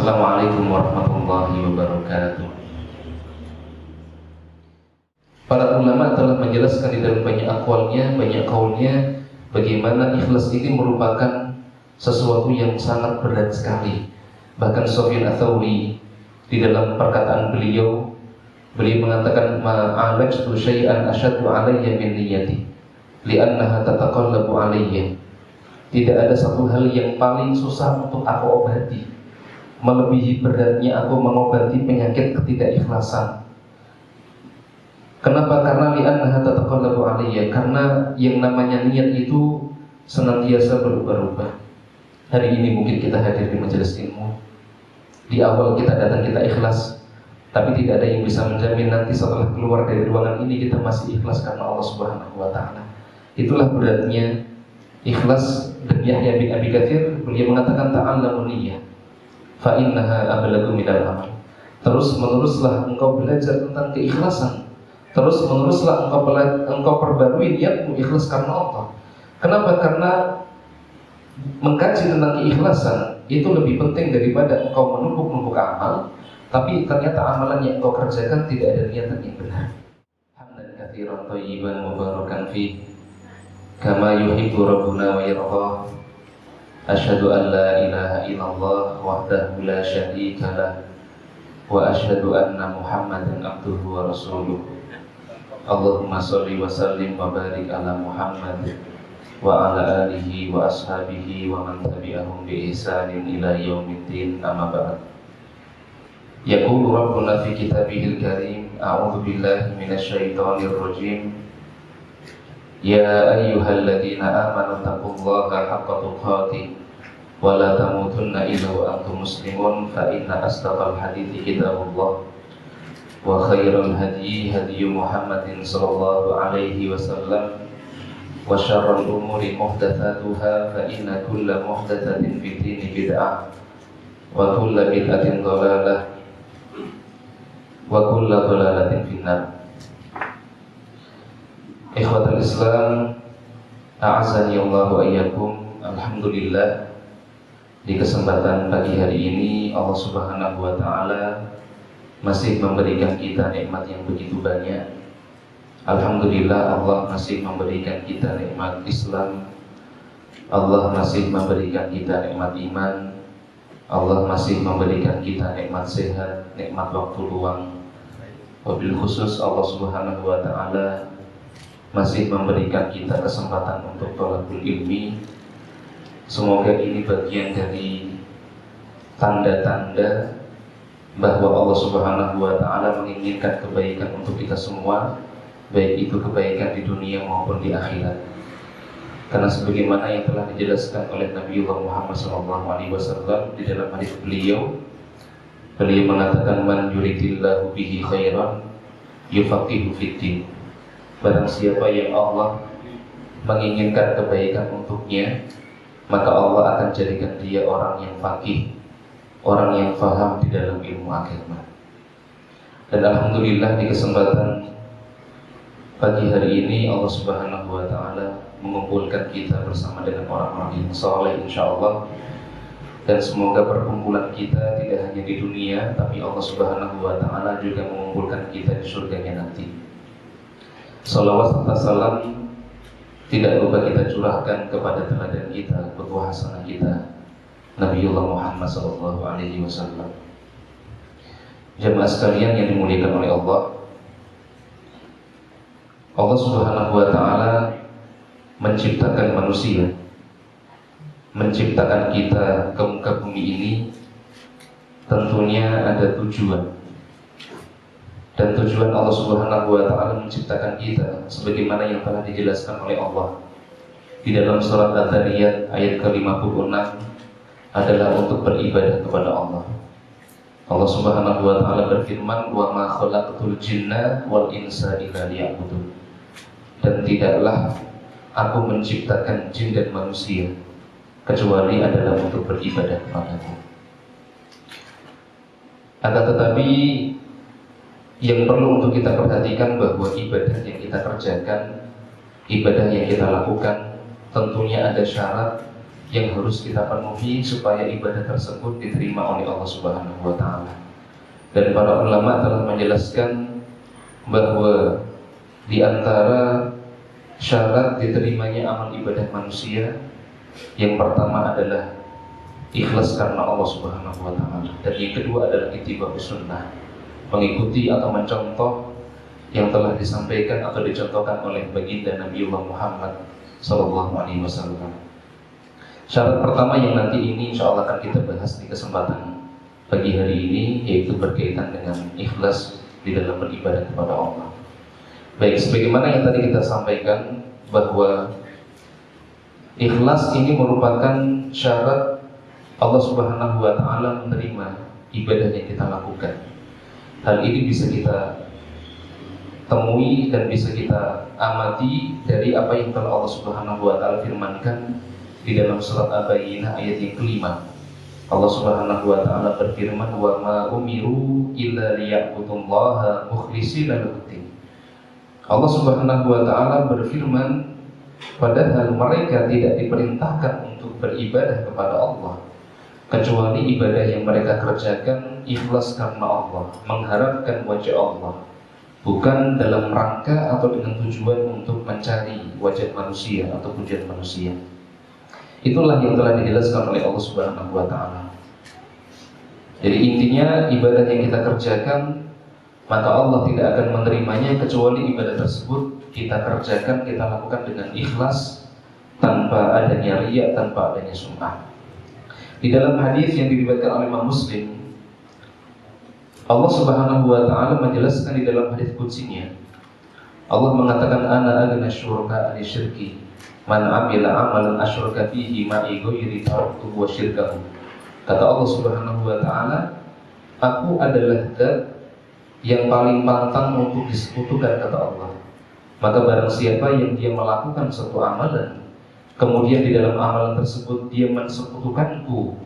Assalamualaikum warahmatullahi wabarakatuh. Para ulama telah menjelaskan di dalam banyak akwalnya, banyak kaulnya, bagaimana ikhlas ini merupakan sesuatu yang sangat berat sekali. Bahkan Sufyan Ats-Tsauri di dalam perkataan beliau mengatakan ma'alajtu syai'an asyaddu alayya min niyyati li'annaha tataqallabu alayya. Tidak ada satu hal yang paling susah untuk aku obati melebihi beratnya aku mengobati penyakit ketidakikhlasan. Kenapa? Karena li'annaha tataqallabu alayya, karena yang namanya niat itu senantiasa berubah-ubah. Hari ini mungkin kita hadir di majelis ilmu, di awal kita datang kita ikhlas, tapi tidak ada yang bisa menjamin nanti setelah keluar dari ruangan ini kita masih ikhlas karena Allah Subhanahu wa taala. Itulah beratnya ikhlas. Dan Yahya bin Abi Katsir beliau mengatakan ta'allamu niyyah fa innaha ablagu minal amal. Terus meneruslah engkau belajar tentang keikhlasan. Terus meneruslah engkau perbarui niatmu ikhlas karena Allah. Kenapa? Karena mengkaji tentang keikhlasan itu lebih penting daripada engkau menumpuk-numpuk amal, tapi ternyata amalan yang engkau kerjakan tidak ada niatan yang benar. Hamdan katsiran thayyiban mubarakan fi kama yuhibbu rabbuna wa yarda. Asyhadu an la ilaha illallah wahdahu la syarika lah wa asyhadu anna Muhammadan abduhu wa rasuluh. Allahumma sholli wa sallim wa barik ala Muhammad wa ala alihi wa ashabihi wa man tabi'ahum bi ihsanin ila yaumiddin, amma ba'd. Yaqulu rabbuna fi kitabihil karim, a'udzu billahi minasyaitonir rajim. Ya ayyuhalladzina amanu taqullaha haqqa tuqatih wa la tamutunna illa wa antum muslimun, fa inna asdaqal hadithi kitabullah wa khairal hadyi hadyu Muhammadin sallallahu alaihi wasallam wa syarrul umuri muhdatsatuha fa inna kulla muhdatsatin fid dini bid'ah wa kulla bid'atin dhalalah wa kulla dhalalatin finnar. Ikhwatul Islam, a'azzani Allah wa iyyakum. Alhamdulillah, di kesempatan pagi hari ini Allah Subhanahu wa taala masih memberikan kita nikmat yang begitu banyak. Alhamdulillah, Allah masih memberikan kita nikmat Islam. Allah masih memberikan kita nikmat iman. Allah masih memberikan kita nikmat sehat, nikmat waktu luang. Wabil khusus Allah Subhanahu wa taala masih memberikan kita kesempatan untuk thalabul ilmi. Semoga ini bagian dari tanda-tanda bahwa Allah Subhanahu wa taala menginginkan kebaikan untuk kita semua, baik itu kebaikan di dunia maupun di akhirat. Karena sebagaimana yang telah dijelaskan oleh Nabiullah Muhammad SAW di dalam hadis beliau mengatakan, man yuridillahu bihi khairan yufaqihu fiddin. Barang siapa yang Allah menginginkan kebaikan untuknya, maka Allah akan jadikan dia orang yang faqih, orang yang faham di dalam ilmu agama. Dan alhamdulillah di kesempatan pagi hari ini Allah Subhanahu wa taala mengumpulkan kita bersama dengan orang-orang yang saleh insyaallah. Dan semoga perkumpulan kita tidak hanya di dunia, tapi Allah Subhanahu wa taala juga mengumpulkan kita di surganya nanti. Salawat serta salam tidak lupa kita curahkan kepada teladan kita, qudwah hasanah kita, Nabiullah Muhammad sallallahu alaihi wasallam. Jemaah sekalian yang dimuliakan oleh Allah, Allah Subhanahu wa taala menciptakan manusia, menciptakan kita ke muka bumi ini tentunya ada tujuan. Dan tujuan Allah Subhanahu wa taala menciptakan kita sebagaimana yang telah dijelaskan oleh Allah di dalam surat At-Tauriyat ayat ke-56 adalah untuk beribadah kepada Allah. Allah Subhanahu wa taala berfirman, "Wa ma khalaqtul jinna wal insa illa liya'budun." Dan tidaklah aku menciptakan jin dan manusia kecuali adalah untuk beribadah kepadaku. Akan tetapi yang perlu untuk kita perhatikan bahwa ibadah yang kita kerjakan, ibadah yang kita lakukan tentunya ada syarat yang harus kita penuhi supaya ibadah tersebut diterima oleh Allah Subhanahu wa taala. Dan para ulama telah menjelaskan bahwa di antara syarat diterimanya amal ibadah manusia yang pertama adalah ikhlas karena Allah Subhanahu wa taala, dan yang kedua adalah ittiba'us sunnah, mengikuti atau mencontoh yang telah disampaikan atau dicontohkan oleh baginda Nabiullah Muhammad sallallahu alaihi wasallam. Syarat pertama yang nanti ini insya Allah akan kita bahas di kesempatan pagi hari ini, yaitu berkaitan dengan ikhlas di dalam beribadah kepada Allah. Baik, sebagaimana yang tadi kita sampaikan bahwa ikhlas ini merupakan syarat Allah Subhanahu wa taala menerima ibadah yang kita lakukan. Hal ini bisa kita temui dan bisa kita amati dari apa yang telah Allah Subhanahu wa taala firmankan di dalam surat Al-Bayyinah ayat yang kelima. Allah Subhanahu wa taala berfirman, "Wa ma umiru illa liya'budullaha mukhlishina lahu-d-din." Allah Subhanahu wa taala berfirman, padahal mereka tidak diperintahkan untuk beribadah kepada Allah kecuali ibadah yang mereka kerjakan ikhlas karena Allah, mengharapkan wajah Allah, bukan dalam rangka atau dengan tujuan untuk mencari wajah manusia atau pujian manusia. Itulah yang telah dijelaskan oleh Allah Subhanahu wa taala. Jadi intinya ibadah yang kita kerjakan, maka Allah tidak akan menerimanya kecuali ibadah tersebut kita kerjakan, kita lakukan dengan ikhlas, tanpa adanya riya, tanpa adanya sum'ah. Di dalam hadis yang diriwayatkan oleh Imam Muslim, Allah Subhanahu wa taala menjelaskan di dalam hadis qudsinya, Allah mengatakan, "Ana aghna syuraka an syirki, man amila amalan asyraka fihi ma'i ghairi taraktuhu wa syirkahu." Kata Allah Subhanahu wa taala, aku adalah zat yang paling pantang untuk disekutukan, kata Allah. Maka barang siapa yang dia melakukan suatu amalan, kemudian di dalam amalan tersebut dia mensekutukanku,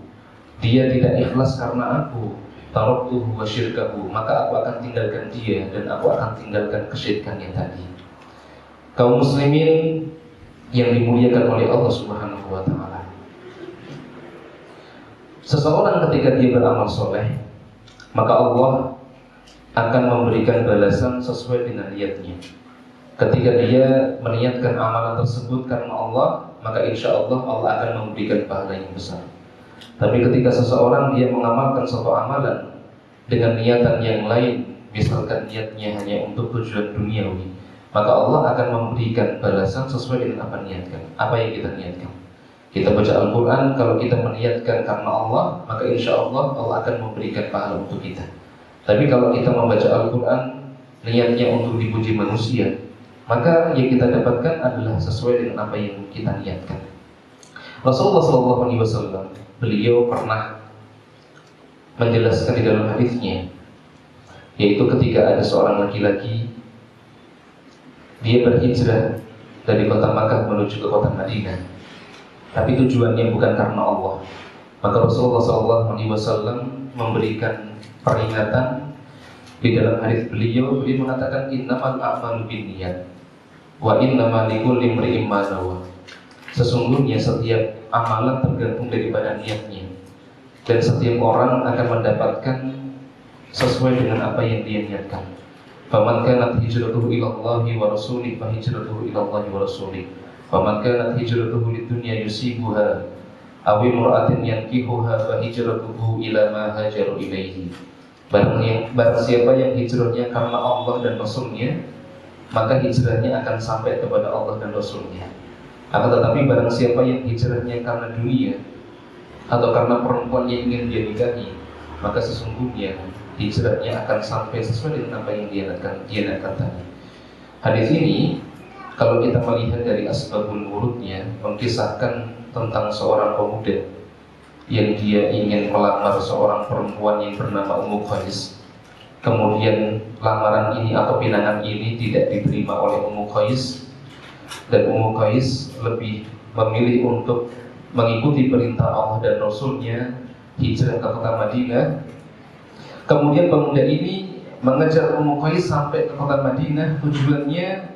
dia tidak ikhlas karena aku, taraktuhu wa syirkahu, maka aku akan tinggalkan dia dan aku akan tinggalkan kesyirikannya tadi. Kaum muslimin yang dimuliakan oleh Allah Subhanahu wa taala, seseorang ketika dia beramal soleh, maka Allah akan memberikan balasan sesuai dengan niatnya. Ketika dia meniatkan amalan tersebut karena Allah, maka insya Allah Allah akan memberikan pahala yang besar. Tapi ketika seseorang dia mengamalkan suatu amalan dengan niatan yang lain, misalkan niatnya hanya untuk tujuan duniawi, maka Allah akan memberikan balasan sesuai dengan apa niatkan, apa yang kita niatkan. Kita baca Al-Quran, kalau kita meniatkan karena Allah, maka insya Allah Allah akan memberikan pahala untuk kita. Tapi kalau kita membaca Al-Quran niatnya untuk dipuji manusia, maka yang kita dapatkan adalah sesuai dengan apa yang kita niatkan. Rasulullah SAW, beliau pernah menjelaskan di dalam hadisnya, yaitu ketika ada seorang laki-laki, dia berhijrah dari kota Makkah menuju ke kota Madinah, tapi tujuannya bukan karena Allah. Maka Rasulullah SAW memberikan peringatan di dalam hadis beliau. Beliau mengatakan, innamal a'malu binniyat wa innamal likulli imri'in ma nawa. Sesungguhnya setiap amalan tergantung daripada niatnya, dan setiap orang akan mendapatkan sesuai dengan apa yang dia niatkan. Faman kanat hijratuhu ila Allahi wa rasulih fa hijratuhu ila Allahi wa rasulih. Faman kanat hijratuhu lidunya yusibuha aw imra'atin yankihuha fa hijratuhu ila ma hajaru ilaihi. Barang siapa yang hijrahnya karena Allah dan Rasulnya, maka hijrahnya akan sampai kepada Allah dan Rasulnya. Akan tetapi barang siapa yang hijrahnya karena dunia atau karena perempuan yang ingin dia nikahi, maka sesungguhnya hijrahnya akan sampai sesuai dengan apa yang dia nakkan tadi. Hadis ini kalau kita melihat dari asbabul wurudnya, mengisahkan tentang seorang pemuda yang dia ingin melamar seorang perempuan yang bernama Ummu Qais. Kemudian lamaran ini atau pinangan ini tidak diterima oleh Ummu Qais, dan Ummu Qais lebih memilih untuk mengikuti perintah Allah dan Rasulnya, hijrah ke kota Madinah. Kemudian pemuda ini mengejar Ummu Qais sampai ke kota Madinah, tujuannya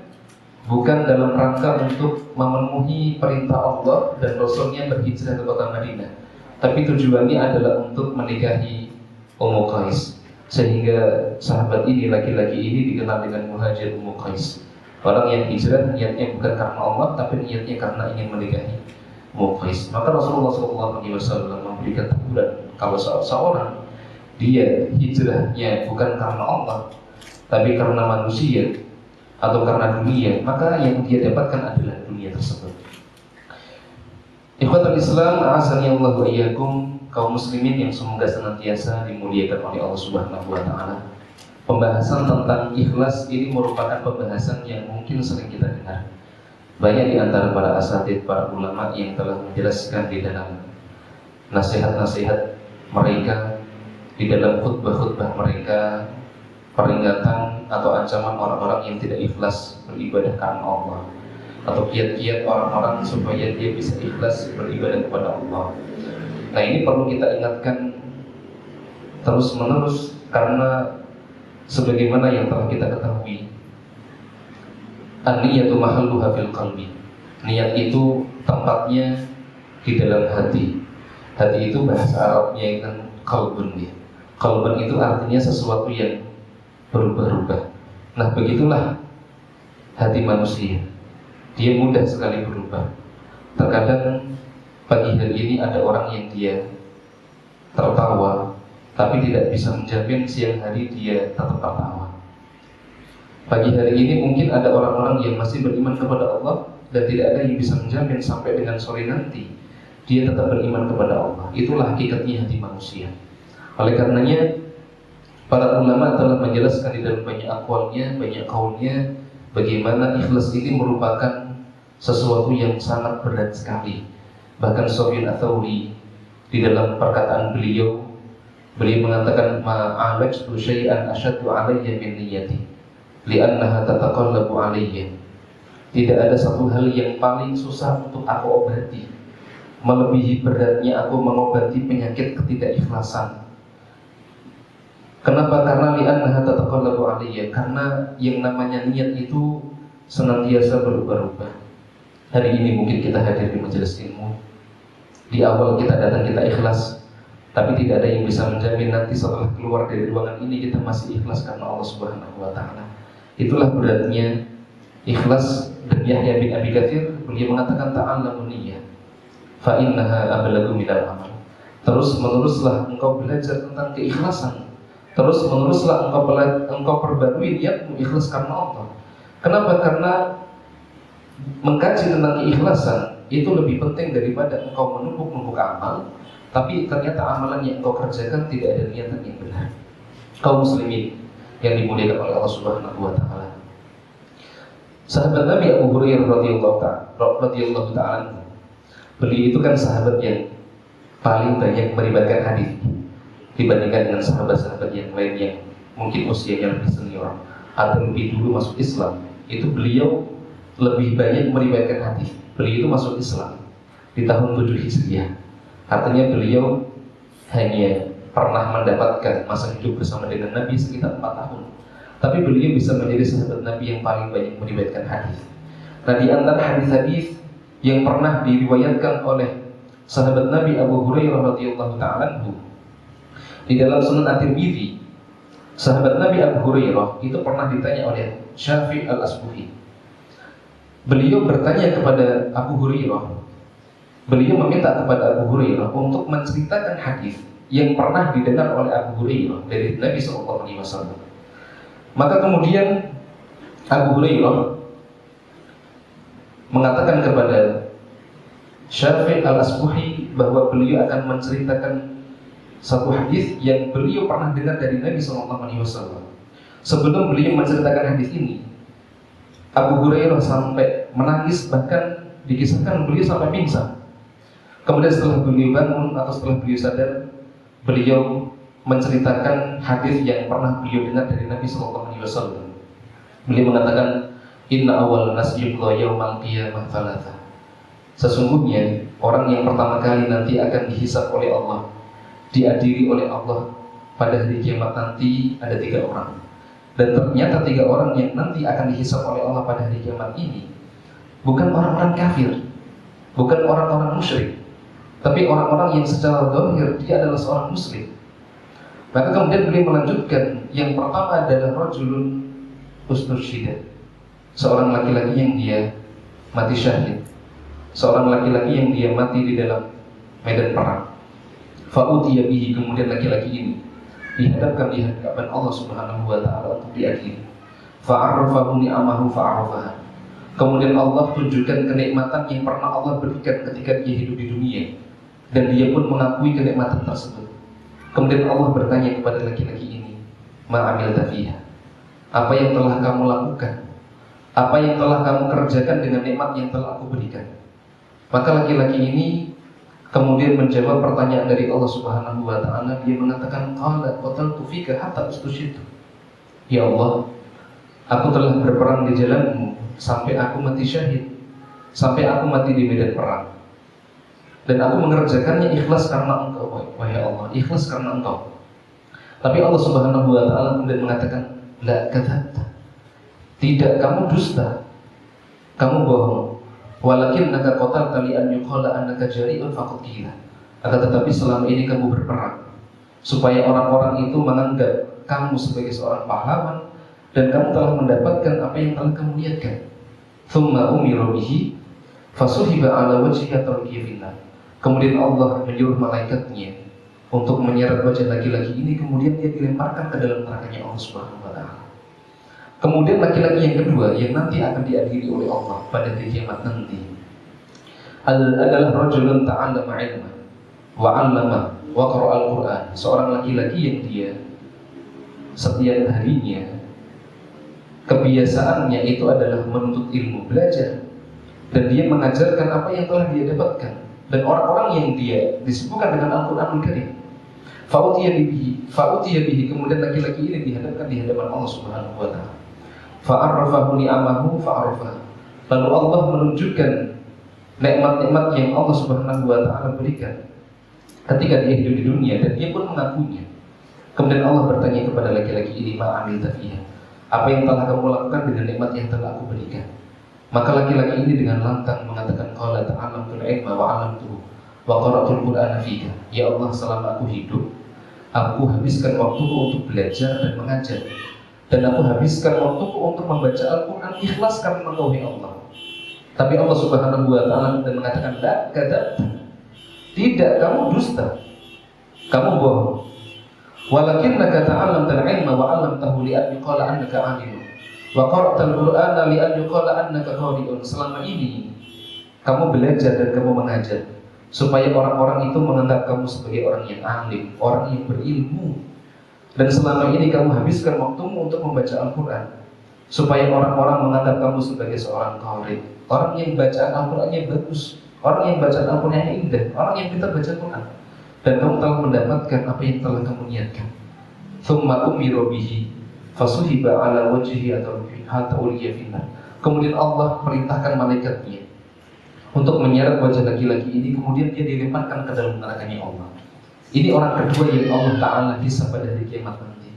bukan dalam rangka untuk memenuhi perintah Allah dan Rasulnya berhijrah ke kota Madinah, tapi tujuannya adalah untuk menikahi Ummu Qais. Sehingga sahabat ini, laki-laki ini dikenal dengan Muhajir Ummu Qais. Orang yang hijrah niatnya bukan karena Allah, tapi niatnya karena ingin menikahi Ummu Qais. Maka Rasulullah SAW memberikan teguran, kalau seorang dia hijrahnya bukan karena Allah, tapi karena manusia atau karena dunia, maka yang dia dapatkan adalah dunia tersebut. Ikhwatul Islam, a'azani Allah wa iyyakum, kaum muslimin yang semoga senantiasa dimuliakan oleh Allah Subhanahu wa taala. Pembahasan tentang ikhlas ini merupakan pembahasan yang mungkin sering kita dengar. Banyak di antara para asatidz, para ulama yang telah menjelaskan di dalam nasihat-nasihat mereka, di dalam khutbah-khutbah mereka, peringatan atau ancaman orang-orang yang tidak ikhlas beribadah karena Allah, atau kiat-kiat orang-orang supaya dia bisa ikhlas beribadah kepada Allah. Nah, ini perlu kita ingatkan terus-menerus, karena sebagaimana yang telah kita ketahui, an-niyatu mahalluha fil qalbi. Niat itu tempatnya di dalam hati. Hati itu bahasa Arabnya kan qalbun ya. Qalbun itu artinya sesuatu yang berubah-ubah. Nah, begitulah hati manusia. Dia mudah sekali berubah. Terkadang pagi hari ini ada orang yang dia tertawa, tapi tidak bisa menjamin siang hari dia tetap tertawa. Pagi hari ini mungkin ada orang-orang yang masih beriman kepada Allah, dan tidak ada yang bisa menjamin sampai dengan sore nanti dia tetap beriman kepada Allah. Itulah hakikatnya hati manusia. Oleh karenanya para ulama telah menjelaskan di dalam banyak akwalnya, banyak kaulnya, bagaimana ikhlas ini merupakan sesuatu yang sangat berat sekali. Bahkan Sufyan Ats-Tsauri di dalam perkataan beliau mengatakan, ma'alajtu syai'an asyaddu 'alayya min niyyati li'annaha tataqallabu 'alayya. Tidak ada satu hal yang paling susah untuk aku obati melebihi beratnya aku mengobati penyakit ketidakikhlasan. Kenapa? Karena li'annaha tataqallabu 'alayya, karena yang namanya niat itu senantiasa berubah-ubah. Hari ini mungkin kita hadir di majelis ilmu, di awal kita datang kita ikhlas, tapi tidak ada yang bisa menjamin nanti setelah keluar dari ruangan ini kita masih ikhlas karena Allah Subhanahu wa taala. Itulah beratnya ikhlas. Dan Yahya bin Abi Katsir beliau mengatakan, ta'allamu niyyah fa innaha ablagu minal amal. Terus meneruslah engkau belajar tentang keikhlasan. Terus meneruslah engkau perbarui niatmu ikhlas karena Allah. Kenapa? Karena mengkaji tentang keikhlasan itu lebih penting daripada engkau menumpuk-numpuk amal, tapi ternyata amalan yang engkau kerjakan tidak ada niatan yang benar. Kaum muslimin yang dimuliakan oleh Allah Subhanahu wa taala. Sahabat Nabi Abu Hurairah radhiyallahu ta'ala, beliau itu kan sahabat yang paling banyak meriwayatkan hadis dibandingkan dengan sahabat-sahabat yang lain yang mungkin usianya lebih senior atau lebih dulu masuk Islam. Itu beliau lebih banyak meriwayatkan hadis. Beliau itu masuk Islam di tahun 7 Hijriah. Artinya beliau hanya pernah mendapatkan masa hidup bersama dengan Nabi sekitar 4 tahun. Tapi beliau bisa menjadi sahabat Nabi yang paling banyak meriwayatkan hadis. Nah, di antara hadis-hadis yang pernah diriwayatkan oleh sahabat Nabi Abu Hurairah radhiyallahu ta'ala anhu, di dalam Sunan At-Tirmidzi, sahabat Nabi Abu Hurairah itu pernah ditanya oleh Syafi' al-Asbuhi. Beliau bertanya kepada Abu Hurairah, beliau meminta kepada Abu Hurairah untuk menceritakan hadis yang pernah didengar oleh Abu Hurairah dari Nabi SAW. Maka kemudian Abu Hurairah mengatakan kepada Syafi' al-Asbuhi bahwa beliau akan menceritakan satu hadis yang beliau pernah dengar dari Nabi SAW. Sebelum beliau menceritakan hadis ini, Abu Hurairah sampai menangis, bahkan dikisahkan beliau sampai pingsan. Kemudian setelah beliau bangun atau setelah beliau sadar, beliau menceritakan hadis yang pernah beliau dengar dari Nabi SAW. Beliau mengatakan, inna awal nas yuqla yaumal qiyamah thalatha. Sesungguhnya orang yang pertama kali nanti akan dihisab oleh Allah, diadili oleh Allah pada hari kiamat nanti ada 3 orang. Dan ternyata 3 orang yang nanti akan dihisab oleh Allah pada hari kiamat ini bukan orang-orang kafir, bukan orang-orang musyrik, tapi orang-orang yang secara zahir dia adalah seorang muslim. Maka kemudian beliau melanjutkan, yang pertama adalah rajulun ustusyhida, seorang laki-laki yang dia mati syahid, seorang laki-laki yang dia mati di dalam medan perang. Fa'utiya bihi, kemudian laki-laki ini dihadapkan di hadapan Allah Subhanahu wa taala untuk diadili. Fa'arrafahu ni'amahu fa'arrafaha. Kemudian Allah tunjukkan kenikmatan yang pernah Allah berikan ketika dia hidup di dunia, dan dia pun mengakui kenikmatan tersebut. Kemudian Allah bertanya kepada laki-laki ini, ma'amilta fiha, apa yang telah kamu lakukan, apa yang telah kamu kerjakan dengan nikmat yang telah aku berikan. Maka laki-laki ini kemudian menjawab pertanyaan dari Allah Subhanahu wa taala. Dia mengatakan, qala qataltu fika hatta ustusyhitu. Ya Allah, aku telah berperang di jalanmu sampai aku mati syahid, sampai aku mati di medan perang. Dan aku mengerjakannya ikhlas karena Engkau, wahai Allah, ikhlas karena Engkau. Tapi Allah Subhanahu wa taala kemudian mengatakan, la kadzabta, tidak, kamu dusta, kamu bohong. Walakinnaka qatalta li an yuqala annaka jari'un faqad qila. Akan tetapi selama ini kamu berperang supaya orang-orang itu menganggap kamu sebagai seorang pahlawan, dan kamu telah mendapatkan apa yang telah kamu niatkan. Tsumma umira bihi fasuhiba ala wajhihi tarkifina. Kemudian Allah menyuruh malaikatnya untuk menyeret wajah laki-laki ini, kemudian dia dilemparkan ke dalam nerakanya Allah Subhanahu wa taala. Kemudian laki-laki yang kedua yang nanti akan diadili oleh Allah pada hari kiamat nanti adalah rajulun ta'allama ilma wa 'allama wa qara'a al-Qur'an, seorang laki-laki yang dia setiap harinya kebiasaannya itu adalah menuntut ilmu, belajar, dan dia mengajarkan apa yang telah dia dapatkan. Dan orang-orang yang dia disebutkan dengan Al-Qur'anul Karim, fa'utiya bihi, kemudian laki-laki ini dihadapkan di hadapan Allah Subhanahu wa taala. Fa'arrafahu ni'amahu fa'arrafaha. Lalu Allah menunjukkan nikmat-nikmat yang Allah Subhanahu wa taala berikan ketika dia hidup di dunia, dan dia pun mengakuinya. Kemudian Allah bertanya kepada laki-laki ini, ma'amilta fiha, apa yang telah kamu lakukan dengan nikmat yang telah aku berikan? Maka laki-laki ini dengan lantang mengatakan, qala ta'allamtul ilma wa 'allamtuhu wa qara'tul Qur'ana fika. Ya Allah, selama aku hidup, aku habiskan waktuku untuk belajar dan mengajar, dan aku habiskan waktuku untuk membaca Al-Quran ikhlas karena Engkau, ya Allah. Tapi Allah Subhanahu wa taala dan mengatakan, la kadzabta, tidak, kamu dusta, kamu bohong. Walakinnaka ta'allamtal ilma wa 'allamtahu li an yuqala annaka 'alimun wa qara'tal Qur'ana li an yuqala annaka qari'un. Selama ini kamu belajar dan kamu mengajar supaya orang-orang itu menganggap kamu sebagai orang yang alim, orang yang berilmu. Dan selama ini kamu habiskan waktumu untuk membaca Al-Quran supaya orang-orang menganggap kamu sebagai seorang qari, orang yang bacaan Al-Qurannya bagus, orang yang bacaan Al-Qurannya indah, orang yang pintar baca Quran. Dan kamu telah mendapatkan apa yang telah kamu niatkan. Tsumma umira bihi fasuhiba ala wajhihi hatta uliya finnar. Kemudian Allah perintahkan malaikatnya untuk menyeret wajah laki-laki ini, kemudian dia dilemparkan ke dalam nerakanya Allah. Ini orang kedua yang Allah Ta'ala hisab pada hari kiamat nanti.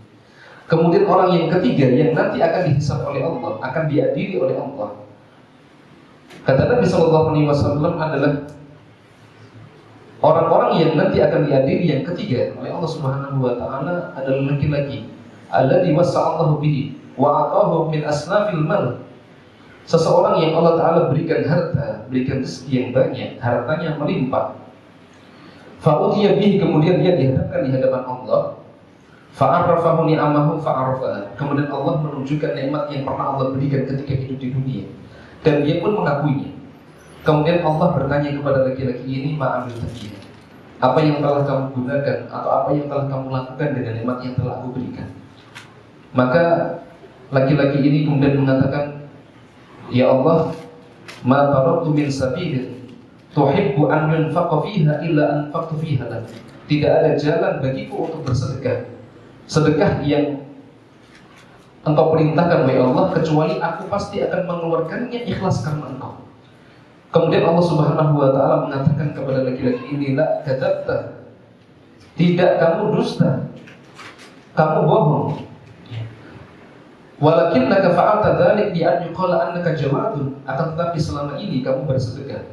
Kemudian orang yang ketiga yang nanti akan dihisab oleh Allah, akan diadili oleh Allah. Kata Nabi SAW adalah orang-orang yang nanti akan diadili yang ketiga oleh Allah Subhanahu wa taala adalah laki-laki alladzi wasa'allahu bihi wa atahu min asnafil mal. Seseorang yang Allah Ta'ala berikan harta, berikan rezeki yang banyak, hartanya melimpah. Fa'utiya bihi, kemudian dia dihadapkan di hadapan Allah. Fa'arrafahu ni'amahu fa'arrafaha. Kemudian Allah menunjukkan nikmat yang pernah Allah berikan ketika hidup di dunia, dan dia pun mengakuinya. Kemudian Allah bertanya kepada laki-laki ini, ma'amil tafiyah, apa yang telah kamu gunakan atau apa yang telah kamu lakukan dengan nikmat yang telah aku berikan? Maka laki-laki ini kemudian mengatakan, ya Allah, ma taraktu min sabilin tuhibbu an yunfaqa fiha illa anfaqtu fiha lak. Tidak ada jalan bagiku untuk bersedekah, sedekah yang Engkau perintahkan, wahai Allah, kecuali aku pasti akan mengeluarkannya ikhlas karena Engkau. Kemudian Allah Subhanahu wa taala mengatakan kepada laki-laki ini, la kadzabta, tidak, kamu dusta, kamu bohong. Walakinnaka fa'alta dzalik bi an yuqala annaka jawadun. Akan tetapi selama ini kamu bersedekah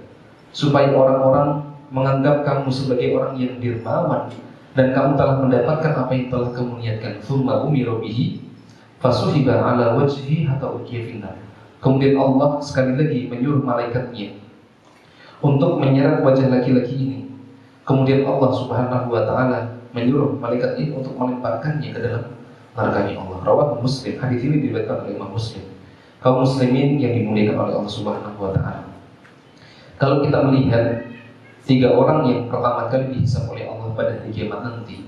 supaya orang-orang menganggap kamu sebagai orang yang dermawan dan kamu telah mendapatkan apa yang telah kamu niatkan. Tsumma umira bihi fasuhiba ala wajhi hatta uqiya finnar. Kemudian Allah sekali lagi menyuruh malaikatnya untuk menyeret wajah laki-laki ini. Kemudian Allah Subhanahu wa taala menyuruh malaikat ini untuk melemparkannya ke dalam neraka-Nya Allah. Rawahu Muslim. Hadis ini diriwayatkan oleh Imam Muslim. Kaum muslimin yang dimuliakan oleh Allah Subhanahu wa taala. Kalau kita melihat 3 orang yang pertama kali dihisab oleh Allah pada hari kiamat nanti,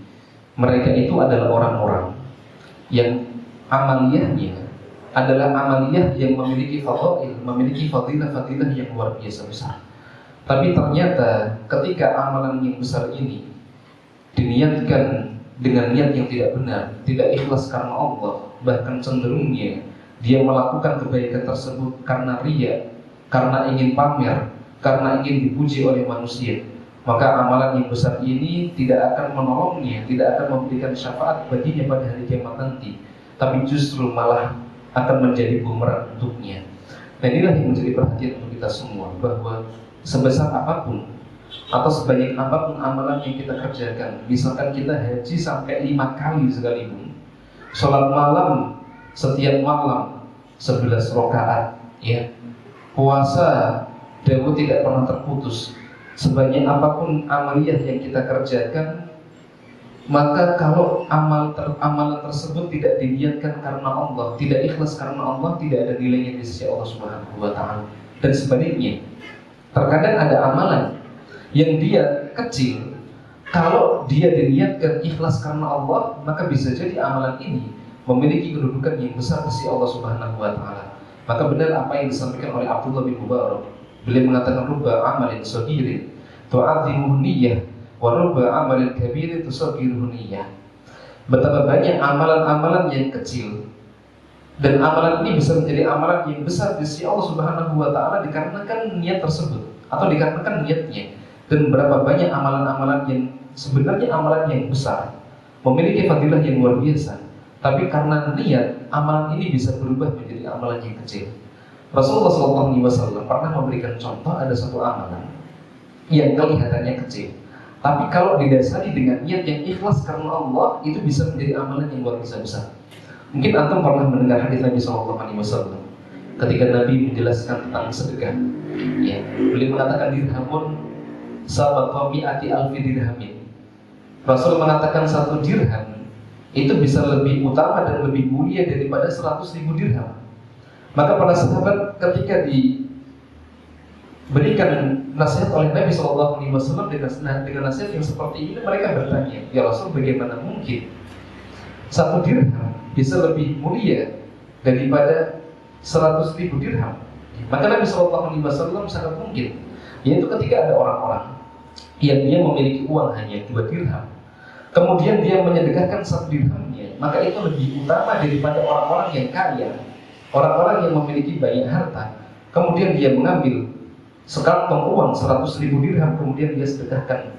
mereka itu adalah orang-orang yang amaliyahnya adalah amaliyah yang memiliki fadail, memiliki fadilah-fadilah yang luar biasa besar. Tapi ternyata ketika amalan yang besar ini diniatkan dengan niat yang tidak benar, tidak ikhlas karena Allah, bahkan cenderungnya dia melakukan kebaikan tersebut karena riya, karena ingin pamer, karena ingin dipuji oleh manusia, maka amalan yang besar ini tidak akan menolongnya, tidak akan memberikan syafaat baginya pada hari kiamat nanti, tapi justru malah akan menjadi bumerang untuknya. Dan inilah yang menjadi perhatian untuk kita semua, bahwa sebesar apapun atau sebanyak apapun amalan yang kita kerjakan, misalkan kita haji sampai 5 kali sekalipun, sholat malam setiap malam 11 rakaat, ya, puasa Daud tidak pernah terputus, sebanyak apapun amaliyah yang kita kerjakan, maka kalau amalan tersebut tidak diniatkan karena Allah, tidak ikhlas karena Allah, tidak ada nilainya di sisi Allah Subhanahu wa taala. Dan sebaliknya, terkadang ada amalan yang dia kecil, kalau dia diniatkan ikhlas karena Allah, maka bisa jadi amalan ini memiliki kedudukan yang besar di sisi Allah Subhanahu wa taala. Maka benar apa yang disampaikan oleh Abdullah bin Mubarak. Beliau mengatakan rubba amalin saghirin tu'adhimuhu niyyah wa rubba amalin kabirin tusaghiruhu niyyah. Betapa banyak amalan-amalan yang kecil, dan amalan ini bisa menjadi amalan yang besar di sisi Allah Subhanahu wa taala dikarenakan niat tersebut atau dikarenakan niatnya. Dan berapa banyak amalan-amalan yang sebenarnya amalan yang besar, memiliki fadilah yang luar biasa, tapi karena niat, amalan ini bisa berubah menjadi amalan yang kecil. Rasulullah SAW pernah memberikan contoh, ada satu amalan yang kelihatannya kecil, tapi kalau didasari dengan niat yang ikhlas karena Allah, itu bisa menjadi amalan yang luar biasa besar. Mungkin antum pernah mendengar hadis Nabi SAW ketika Nabi menjelaskan tentang sedekah. Ya, beliau mengatakan dirhamun sabaqo mi'ati alfi dirhamin. Rasul mengatakan 1 dirham itu bisa lebih utama dan lebih mulia daripada 100.000 dirham. Maka para sahabat ketika diberikan nasihat oleh Nabi SAW dengan nasihat yang seperti ini, mereka bertanya, ya Rasul, bagaimana mungkin 1 dirham bisa lebih mulia daripada 100.000 dirham? Maka Nabi SAW sangat mungkin, yaitu ketika ada orang-orang yang dia memiliki uang hanya 2 dirham, kemudian dia menyedekahkan 1 dirhamnya, maka itu lebih utama daripada orang-orang yang kaya, orang-orang yang memiliki banyak harta, kemudian dia mengambil sekantong uang 100.000 dirham, kemudian dia sedekahkan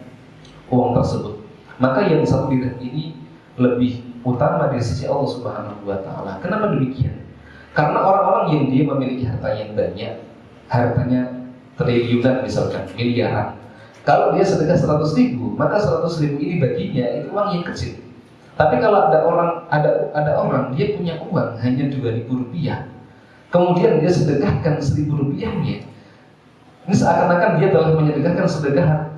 uang tersebut. Maka yang 1 dirham ini lebih utama di sisi Allah Subhanahu wa taala. Kenapa demikian? Karena orang-orang yang dia memiliki harta yang banyak, hartanya triliunan misalkan, miliaran, kalau dia sedekah 100.000, maka 100.000 ini baginya itu uang yang kecil. Tapi kalau ada orang dia punya uang hanya 2.000 rupiah, kemudian dia sedekahkan 1.000 rupiahnya, ini seakan-akan dia telah menyedekahkan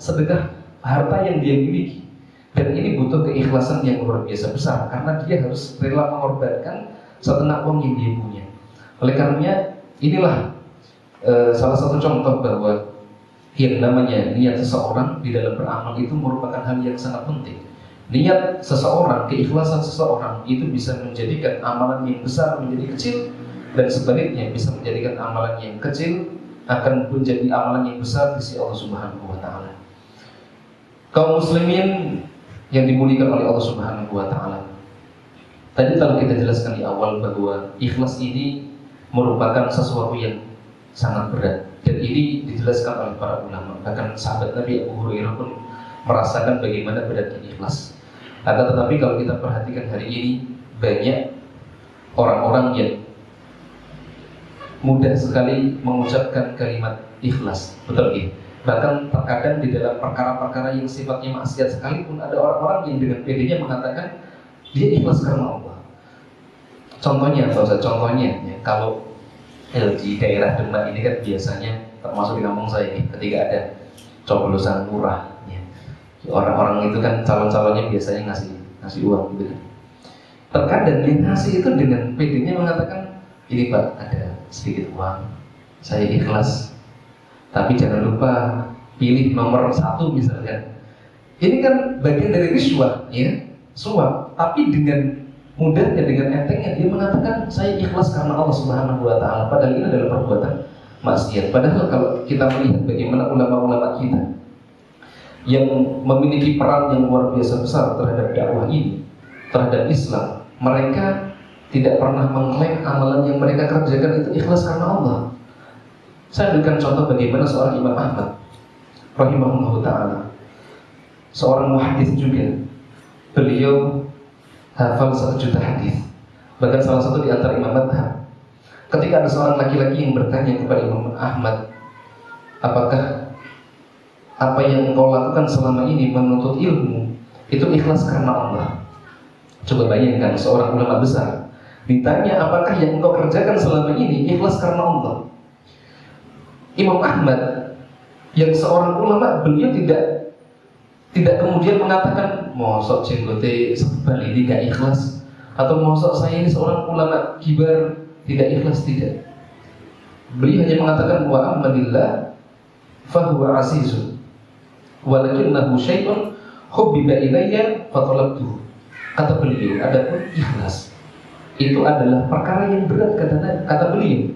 sedekah harta yang dia miliki. Dan ini butuh keikhlasan yang luar biasa besar, karena dia harus rela mengorbankan setengah uang yang dia punya. Oleh karenanya inilah salah satu contoh bahwa yang namanya niat seseorang di dalam beramal itu merupakan hal yang sangat penting. Niat seseorang, keikhlasan seseorang itu bisa menjadikan amalan yang besar menjadi kecil, dan sebaliknya bisa menjadikan amalan yang kecil akan menjadi amalan yang besar di sisi Allah Subhanahu wa taala. Kaum muslimin yang dimuliakan oleh Allah Subhanahu wa taala. Tadi telah kita jelaskan di awal bahwa ikhlas ini merupakan sesuatu yang sangat berat, dan ini dijelaskan oleh para ulama. Bahkan sahabat Nabi Abu Hurairah pun merasakan bagaimana beratnya ikhlas. Akan tetapi kalau kita perhatikan hari ini, banyak orang-orang yang mudah sekali mengucapkan kalimat ikhlas, betul ya? Bahkan terkadang di dalam perkara-perkara yang sifatnya maksiat sekalipun ada orang-orang yang dengan pedenya mengatakan dia ikhlas karena Allah. Contohnya apa Ustaz? Contohnya ya, kalau di daerah Demak ini kan biasanya termasuk di kampung saya ini, ketika ada coblosan lurah ya, orang-orang itu kan calon-calonnya biasanya ngasih uang gitu. Terkadang dia ngasih itu dengan pedenya mengatakan, ini Pak ada sedikit uang, saya ikhlas, tapi jangan lupa pilih nomor 1 misalkan. Ini kan bagian dari riswah ya, suap, tapi dengan mudahnya, dengan entengnya dia mengatakan saya ikhlas karena Allah Subhanahu wa taala, padahal ini adalah perbuatan maksiat. Padahal kalau kita melihat bagaimana ulama-ulama kita yang memiliki peran yang luar biasa besar terhadap dakwah ini, terhadap Islam, mereka tidak pernah mengklaim amalan yang mereka kerjakan itu ikhlas karena Allah. Saya berikan contoh bagaimana seorang Imam Ahmad rahimahullah ta'ala, seorang muhaddits juga. Beliau hafal 1 juta hadis, bahkan salah satu di antara imam madhab. Ketika ada seorang laki-laki yang bertanya kepada Imam Ahmad, apakah apa yang engkau lakukan selama ini menuntut ilmu itu ikhlas karena Allah? Coba bayangkan seorang ulama besar ditanya apakah yang engkau kerjakan selama ini ikhlas karena Allah. Imam Ahmad yang seorang ulama, beliau tidak kemudian mengatakan mosok jenggote sebal ini gak ikhlas, atau mosok saya ini seorang ulama kibar tidak ikhlas, tidak. Beliau hanya mengatakan wa amadillah fahuwa azizun walakinnahu syai'un hubbiba ilayya fatalabtuhu. Kata beliau, adapun ikhlas itu adalah perkara yang berat, kata beliau.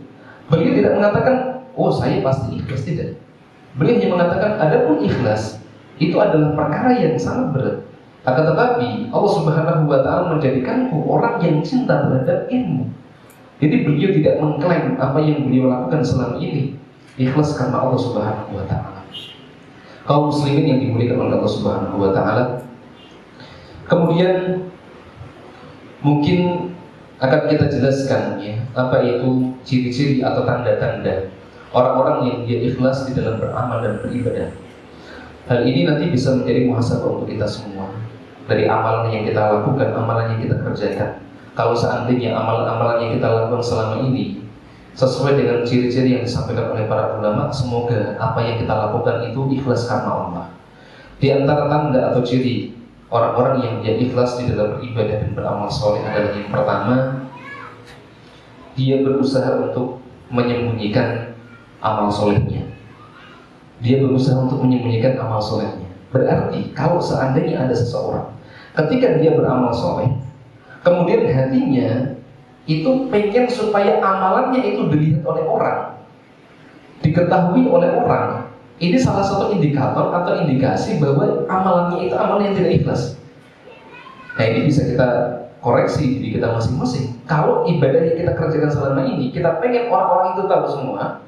Beliau tidak mengatakan oh saya pasti ikhlas, tidak. Beliau hanya mengatakan adapun ikhlas itu adalah perkara yang sangat berat. Akan tetapi Allah Subhanahu wa ta'ala menjadikanku orang yang cinta terhadap ilmu. Jadi beliau tidak mengklaim apa yang beliau lakukan selama ini ikhlas karena Allah Subhanahu wa ta'ala. Kaum muslimin yang dimuliakan oleh Allah Subhanahu wa ta'ala, kemudian mungkin akan kita jelaskan ya, apa itu ciri-ciri atau tanda-tanda orang-orang yang dia ikhlas di dalam beramal dan beribadah. Hal ini nanti bisa menjadi muhasabah untuk kita semua. Dari amalan yang kita lakukan, amalan yang kita kerjakan, kalau seandainya amalan-amalan yang kita lakukan selama ini sesuai dengan ciri-ciri yang disampaikan oleh para ulama, semoga apa yang kita lakukan itu ikhlas karena Allah. Di antara tanda atau ciri orang-orang yang dia ikhlas di dalam beribadah dan beramal soleh adalah yang pertama, dia berusaha untuk menyembunyikan amal solehnya. Dia berusaha untuk menyembunyikan amal solehnya. Berarti kalau seandainya ada seseorang ketika dia beramal soleh, kemudian hatinya itu pengen supaya amalannya itu dilihat oleh orang, diketahui oleh orang, ini salah satu indikator atau indikasi bahwa amalannya itu amalan yang tidak ikhlas. Nah ini bisa kita koreksi diri kita masing-masing. Kalau ibadah yang kita kerjakan selama ini kita pengen orang-orang itu tahu semua,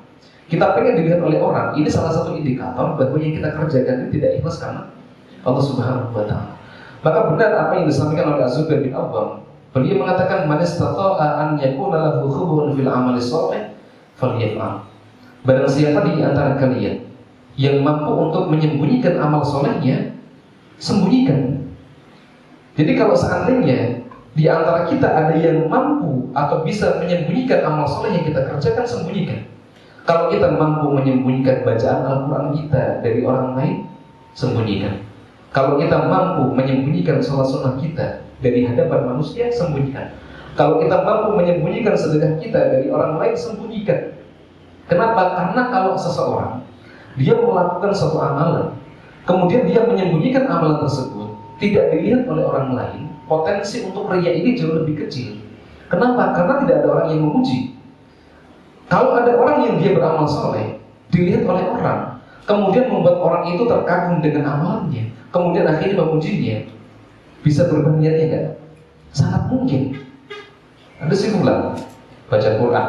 kita pengen dilihat oleh orang, ini salah satu indikator bahwa yang kita kerjakan itu tidak ikhlas karena Allah Subhanahu wa ta'ala. Maka benar apa yang disampaikan oleh Az-Zubair bin Awwam. Beliau mengatakan man istata'a an yakuna lahu khubun fil amali shalih falyaf'al. Barang siapa di antara kalian yang mampu untuk menyembunyikan amal solehnya, sembunyikan. Jadi kalau seandainya di antara kita ada yang mampu atau bisa menyembunyikan amal soleh yang kita kerjakan, sembunyikan. Kalau kita mampu menyembunyikan bacaan Al-Quran kita dari orang lain, sembunyikan. Kalau kita mampu menyembunyikan sholat sunnah kita dari hadapan manusia, sembunyikan. Kalau kita mampu menyembunyikan sedekah kita dari orang lain, sembunyikan. Kenapa? Karena kalau seseorang dia melakukan suatu amalan, kemudian dia menyembunyikan amalan tersebut, tidak dilihat oleh orang lain, potensi untuk riya ini jauh lebih kecil. Kenapa? Karena tidak ada orang yang memuji. Kalau ada orang yang dia beramal soleh, dilihat oleh orang, kemudian membuat orang itu terkagum dengan amalannya, kemudian akhirnya memujinya, bisa berubah niatnya kan? Sangat mungkin. Ada si fulan baca Quran,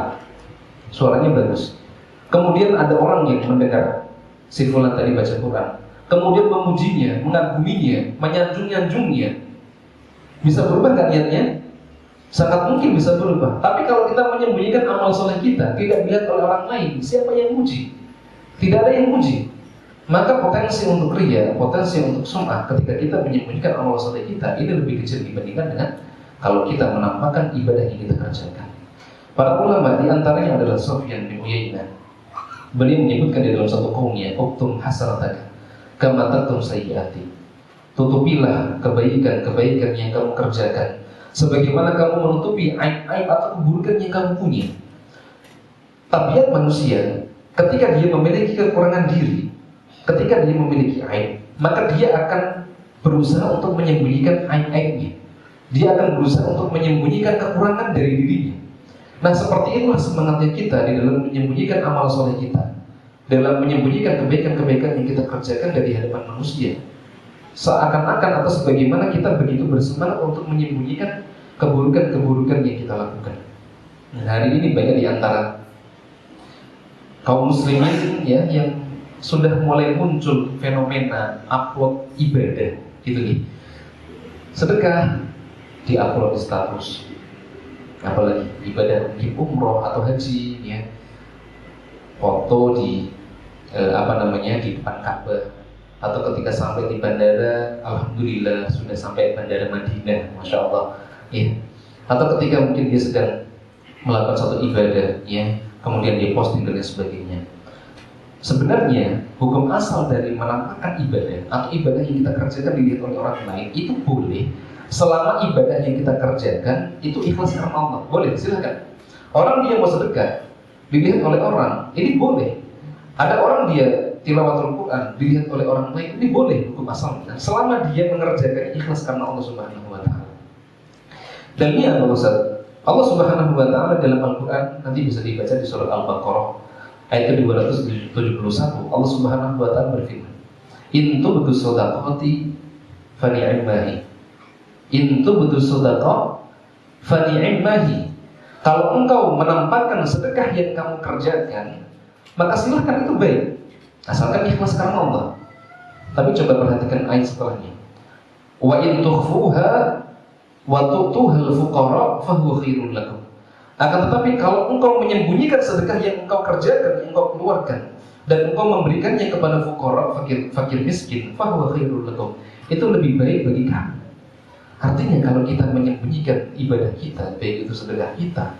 suaranya bagus. Kemudian ada orang yang mendengar si fulan tadi baca Quran, kemudian memujinya, mengaguminya, menyanjung-nyanjungnya, bisa berubah nggak niatnya? Sangat mungkin bisa berubah. Tapi kalau kita menyembunyikan amal soleh kita, tidak dilihat oleh orang lain, siapa yang muji? Tidak ada yang muji. Maka potensi untuk riya, potensi untuk sum'ah ketika kita menyembunyikan amal soleh kita, ini lebih kecil dibandingkan dengan kalau kita menampakkan ibadah yang kita kerjakan. Para ulama di antaranya adalah Sufyan bin Uyainah. Beliau menyebutkan di dalam satu kaumnya, "Uktum hasanataka kama taktum sayyi'ati." Tutupilah kebaikan-kebaikan yang kamu kerjakan sebagaimana kamu menutupi aib-aib atau keburukan yang kamu punya. Tabiat manusia, ketika dia memiliki kekurangan diri, ketika dia memiliki aib, maka dia akan berusaha untuk menyembunyikan aib-aibnya. Dia akan berusaha untuk menyembunyikan kekurangan dari dirinya. Nah, seperti itulah semangatnya kita di dalam menyembunyikan amal soleh kita, dalam menyembunyikan kebaikan-kebaikan yang kita kerjakan dari hadapan manusia. Seakan-akan atau sebagaimana kita begitu bersemangat untuk menyembunyikan keburukan-keburukan yang kita lakukan. Nah, hari ini banyak di antara kaum muslimin ya yang sudah mulai muncul fenomena upload ibadah gitu nih. Sedekah diupload di status, apalagi ibadah mungkin umroh atau haji ya, foto di di depan Ka'bah, atau ketika sampai di bandara, alhamdulillah sudah sampai bandara Madinah, masya Allah ya. Atau ketika mungkin dia sedang melakukan suatu ibadah ya, kemudian dia posting dan lain sebagainya. Sebenarnya hukum asal dari menampakkan ibadah atau ibadah yang kita kerjakan dilihat oleh orang lain itu boleh, selama ibadah yang kita kerjakan itu ikhlas karena Allah. Boleh, silakan. Orang dia mau sedekah dilihat oleh orang, ini boleh. Ada orang dia tilawatul Quran dilihat oleh orang lain, ini boleh hukum asalnya selama dia mengerjakan ikhlas karena Allah Subhanahu wa taala. Dan ini apa Ustaz? Allah Subhanahu wa taala dalam Al-Qur'an nanti bisa dibaca di surat Al-Baqarah ayat ke-271. Allah Subhanahu wa taala berfirman, "In tubdu shadaqati fa ni'mahi." In tubdu shadaqah fa ni'mahi. Kalau engkau menampakkan sedekah yang kamu kerjakan, maka silahkan, itu baik, asalkan ikhlas karena Allah. Tapi coba perhatikan ayat setelahnya. Wa in tukhfuha wa tu'tuha al-fuqara fa huwa khairul lakum. Akan tetapi kalau engkau menyembunyikan sedekah yang engkau kerjakan, yang engkau keluarkan, dan engkau memberikannya kepada fuqara, fakir miskin, fa huwa khairul lakum, itu lebih baik bagi kamu. Artinya kalau kita menyembunyikan ibadah kita, baik itu sedekah kita,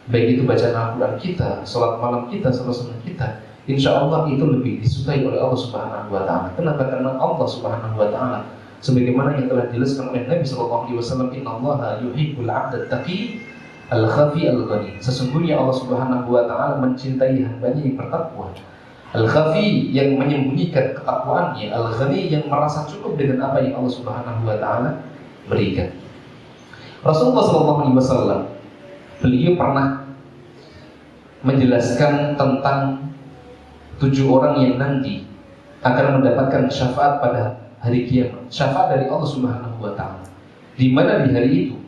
baik itu bacaan Al-Quran kita, sholat malam kita, sholat sunnah kita, insya Allah itu lebih disukai oleh Allah Subhanahu wa taala. Kenapa? Karena Allah Subhanahu wa taala sebagaimana yang telah dijelaskan oleh Nabi sallallahu alaihi wasallam, innallaha yuhibbul 'abda taqi al-khafi al-ghani. Sesungguhnya Allah Subhanahu wa taala mencintai hambanya yang bertakwa. Al-khafi yang menyembunyikan ketakwaannya, al-ghani yang merasa cukup dengan apa yang Allah Subhanahu wa taala berikan. Rasulullah sallallahu alaihi wasallam beliau pernah menjelaskan tentang 7 orang yang nanti akan mendapatkan syafaat pada hari kiamat, syafaat dari Allah Subhanahu wa taala. Di mana di hari itu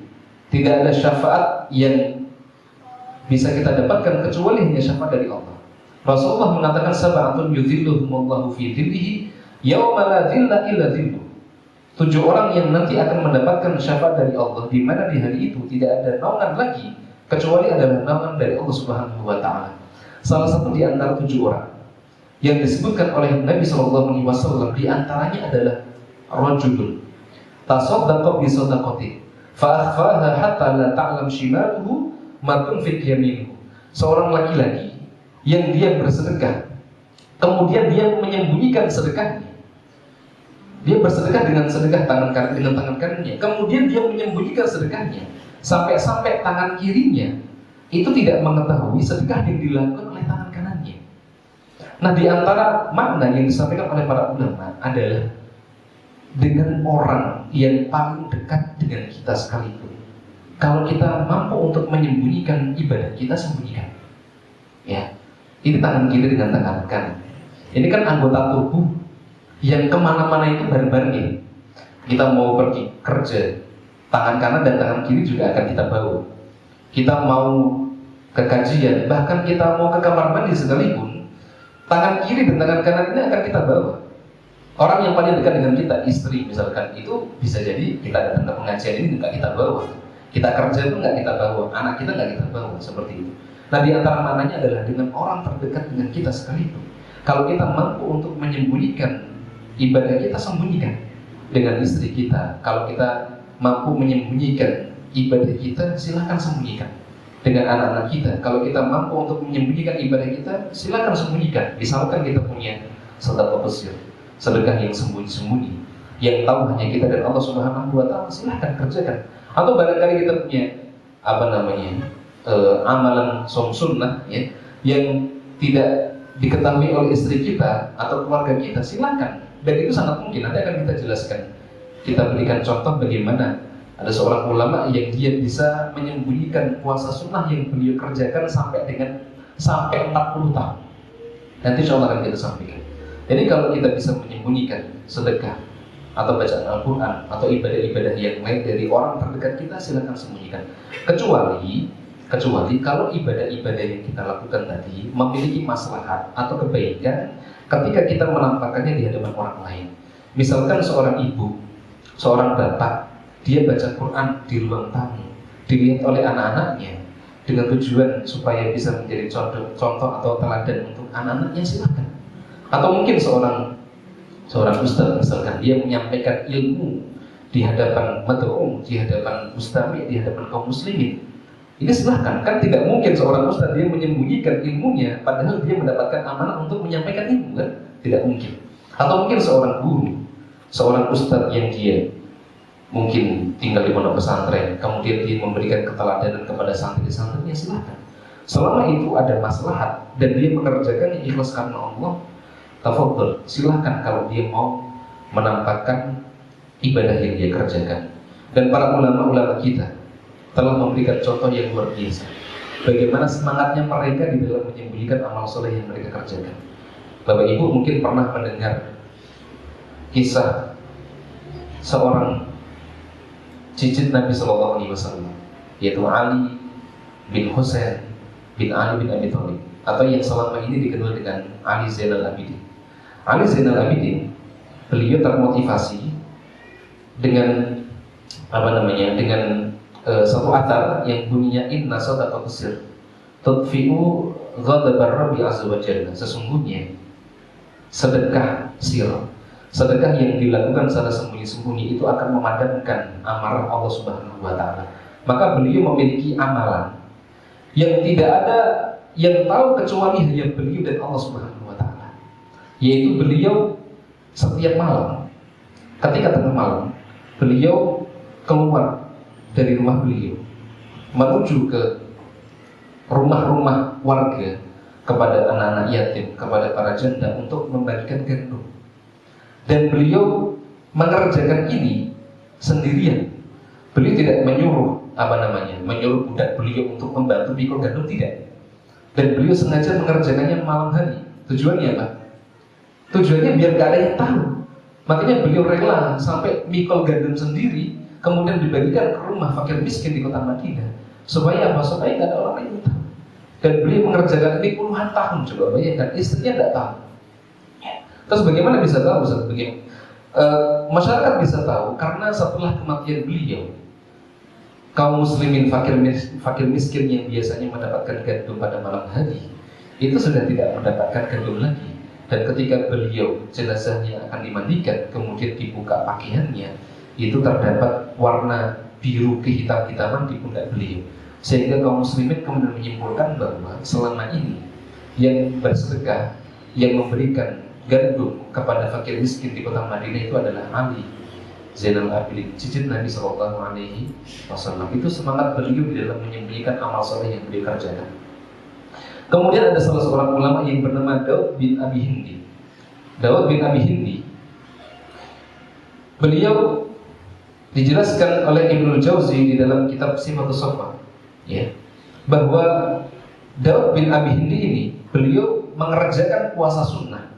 tidak ada syafaat yang bisa kita dapatkan kecuali hanya syafaat dari Allah. Rasulullah mengatakan sab'atun yudhilluhumullahu fi dhillihi yauma la dhilla illa dhilluh. 7 orang yang nanti akan mendapatkan syafaat dari Allah, di mana di hari itu tidak ada naungan lagi kecuali adalah naungan dari Allah Subhanahu wa taala. Salah satu di antara 7 orang yang disebutkan oleh Nabi sallallahu alaihi wasallam di antaranya adalah rajulun tasaddaqa bi sadaqati fa akhfaha hatta la ta'lam shimaluhu ma tunfiq yaminuhu. Seorang laki-laki yang dia bersedekah, kemudian dia menyembunyikan sedekahnya. Dia bersedekah dengan sedekah tangan kanannya, kemudian dia menyembunyikan sedekahnya sampai tangan kirinya itu tidak mengetahui sedekah yang dilakukan oleh tangan kanannya. Nah, di antara makna yang disampaikan oleh para ulama adalah dengan orang yang paling dekat dengan kita sekalipun, kalau kita mampu untuk menyembunyikan ibadah kita, sembunyikan. Ya, ini tangan kiri dengan tangan kanan. Ini kan anggota tubuh yang kemana-mana itu bareng-bareng ya. Kita mau pergi kerja, tangan kanan dan tangan kiri juga akan kita bawa. Kita mau ke kajian, bahkan kita mau ke kamar mandi sekalipun, tangan kiri dan tangan kanan ini akan kita bawa. Orang yang paling dekat dengan kita, istri misalkan, itu bisa jadi kita datang ke pengajian ini juga kita bawa. Kita kerja pun nggak kita bawa, anak kita nggak kita bawa, seperti itu. Nah, di antara maknanya adalah dengan orang terdekat dengan kita sekalipun. Kalau kita mampu untuk menyembunyikan ibadah kita, sembunyikan dengan istri kita. Kalau kita mampu menyembunyikan ibadah kita, silahkan sembunyikan dengan anak-anak kita. Kalau kita mampu untuk menyembunyikan ibadah kita, silahkan sembunyikan. Misalkan kita punya sedekah pesir, sedekah yang sembunyi-sembunyi, yang tahu hanya kita dan Allah Subhanahu wa Ta'ala, silahkan kerjakan. Atau barangkali kita punya amalan som sunnah ya, yang tidak diketahui oleh istri kita atau keluarga kita, silakan. Dan itu sangat mungkin, nanti akan kita jelaskan. Kita berikan contoh bagaimana ada seorang ulama yang dia bisa menyembunyikan puasa sunnah yang beliau kerjakan sampai 40 tahun. Nanti insya Allah akan kita sampaikan. Jadi kalau kita bisa menyembunyikan sedekah atau bacaan Al-Quran atau ibadah-ibadah yang lain dari orang terdekat kita, silakan sembunyikan. Kecuali kalau ibadah-ibadah yang kita lakukan tadi memiliki maslahat atau kebaikan ketika kita menampakkannya di hadapan orang lain. Misalkan seorang ibu, seorang bapak, dia baca Quran di ruang tamu, dilihat oleh anak-anaknya dengan tujuan supaya bisa menjadi contoh atau teladan untuk anak-anaknya, silakan. Atau mungkin seorang ustaz misalkan, dia menyampaikan ilmu di hadapan mad'um, di hadapan mustami', di hadapan kaum muslimin. Ini silahkan, kan tidak mungkin seorang ustaz dia menyembunyikan ilmunya padahal dia mendapatkan amanah untuk menyampaikan ilmu, kan? Tidak mungkin. Atau mungkin seorang guru, seorang ustaz yang dia mungkin tinggal di pondok pesantren, kemudian dia memberikan keteladanan kepada santri-santrinya, silahkan. Selama itu ada maslahat dan dia mengerjakannya ikhlas karena Allah, tafadhol, silahkan kalau dia mau menampakkan ibadah yang dia kerjakan. Dan para ulama-ulama kita telah memberikan contoh yang luar biasa bagaimana semangatnya mereka di dalam menyembunyikan amal soleh yang mereka kerjakan. Bapak Ibu mungkin pernah mendengar kisah seorang cicit Nabi Shallallahu Alaihi Wasallam, yaitu Ali bin Husain bin Ali bin Abi Thalib, atau yang selama ini dikenal dengan Ali Zainal Abidin. Ali Zainal Abidin, beliau termotivasi dengan dengan satu atar yang bunyinya inna sadaqah sir tudfi'u ghadabar rabbi azza wa jalla. Sesungguhnya sedekah sir, sedekah yang dilakukan secara sembunyi-sembunyi itu akan memadamkan amarah Allah Subhanahu wa Ta'ala. Maka beliau memiliki amalan yang tidak ada yang tahu kecuali hanya beliau dan Allah Subhanahu wa Ta'ala, yaitu beliau setiap malam, ketika tengah malam, beliau keluar dari rumah beliau menuju ke rumah-rumah warga, kepada anak-anak yatim, kepada para janda untuk membagikan gandum. Dan beliau mengerjakan ini sendirian. Beliau tidak menyuruh menyuruh budak beliau untuk membantu pikul gandum, tidak. Dan beliau sengaja mengerjakannya malam hari. Tujuannya apa? Tujuannya biar gak ada yang tahu. Makanya beliau rela sampai mikul gandum sendiri, kemudian dibagikan ke rumah fakir miskin di kota Madinah. Supaya apa? Supaya gak ada orang yang tahu. Dan beliau mengerjakan ini puluhan tahun. Coba bayangkan, istrinya tidak tahu. Terus bagaimana bisa tahu? Masyarakat bisa tahu karena setelah kematian beliau, kaum muslimin fakir miskin yang biasanya mendapatkan gandum pada malam hari itu sudah tidak mendapatkan gandum lagi. Dan ketika beliau jenazahnya akan dimandikan, kemudian dibuka pakaiannya, itu terdapat warna biru kehitam-hitaman di pundak beliau. Sehingga kaum muslimin kemudian menyimpulkan bahwa selama ini yang bersedekah, yang memberikan gandum kepada fakir miskin di kota Madinah itu adalah Ali Zainal Abidin, cicit Nabi Sallallahu Alaihi Wasallam. Itu semangat beliau di dalam menyembunyikan amal soleh yang beliau kerjakan. Kemudian ada salah seorang ulama yang bernama Daud bin Abi Hindi. Daud bin Abi Hindi, beliau dijelaskan oleh Ibnu Jauzi di dalam kitab Sifatus Shafa, ya, bahwa Daud bin Abi Hindi ini beliau mengerjakan puasa sunnah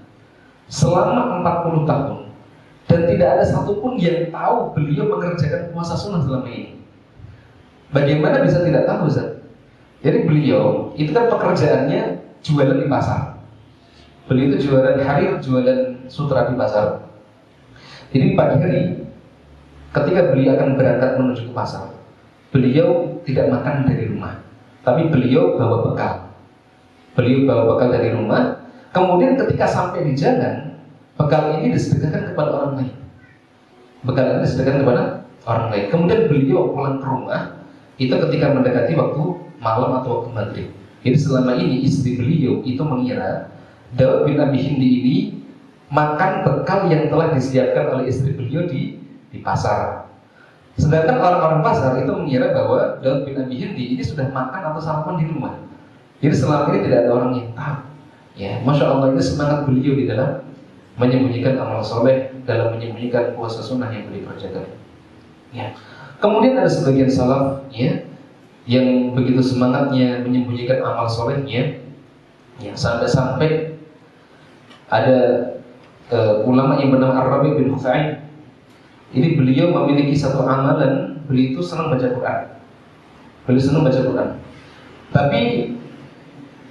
selama 40 tahun dan tidak ada satupun yang tahu beliau mengerjakan puasa sunnah selama ini. Bagaimana bisa tidak tahu, Ustaz? Jadi beliau itu kan pekerjaannya jualan di pasar. Beliau itu jualan harir, jualan sutra di pasar. Jadi pagi hari ketika beliau akan berangkat menuju ke pasar, beliau tidak makan dari rumah, tapi beliau bawa bekal. Beliau bawa bekal dari rumah. Kemudian ketika sampai di jalan, bekal ini disedekahkan kepada orang lain. Bekal ini disedekahkan kepada orang lain. Kemudian beliau pulang ke rumah itu ketika mendekati waktu malam atau waktu maghrib. Jadi selama ini istri beliau itu mengira Daud bin Abi Hindi ini makan bekal yang telah disiapkan oleh istri beliau di pasar. Sedangkan orang-orang pasar itu mengira bahwa Daud bin Abi Hindi ini sudah makan atau sarapan di rumah. Jadi selama ini tidak ada orang yang tahu. Ya, Masya Allah, ini semangat beliau di dalam menyembunyikan amal soleh, dalam menyembunyikan puasa sunnah yang beliau kerjakan. Ya. Kemudian ada sebagian salaf, ya, yang begitu semangatnya menyembunyikan amal solehnya, ya, sampai-sampai ada ulama yang bernama Ar-Rabi bin Hufa'in. Ini beliau memiliki satu amalan, beliau itu senang baca Quran. Beliau senang baca Quran. Tapi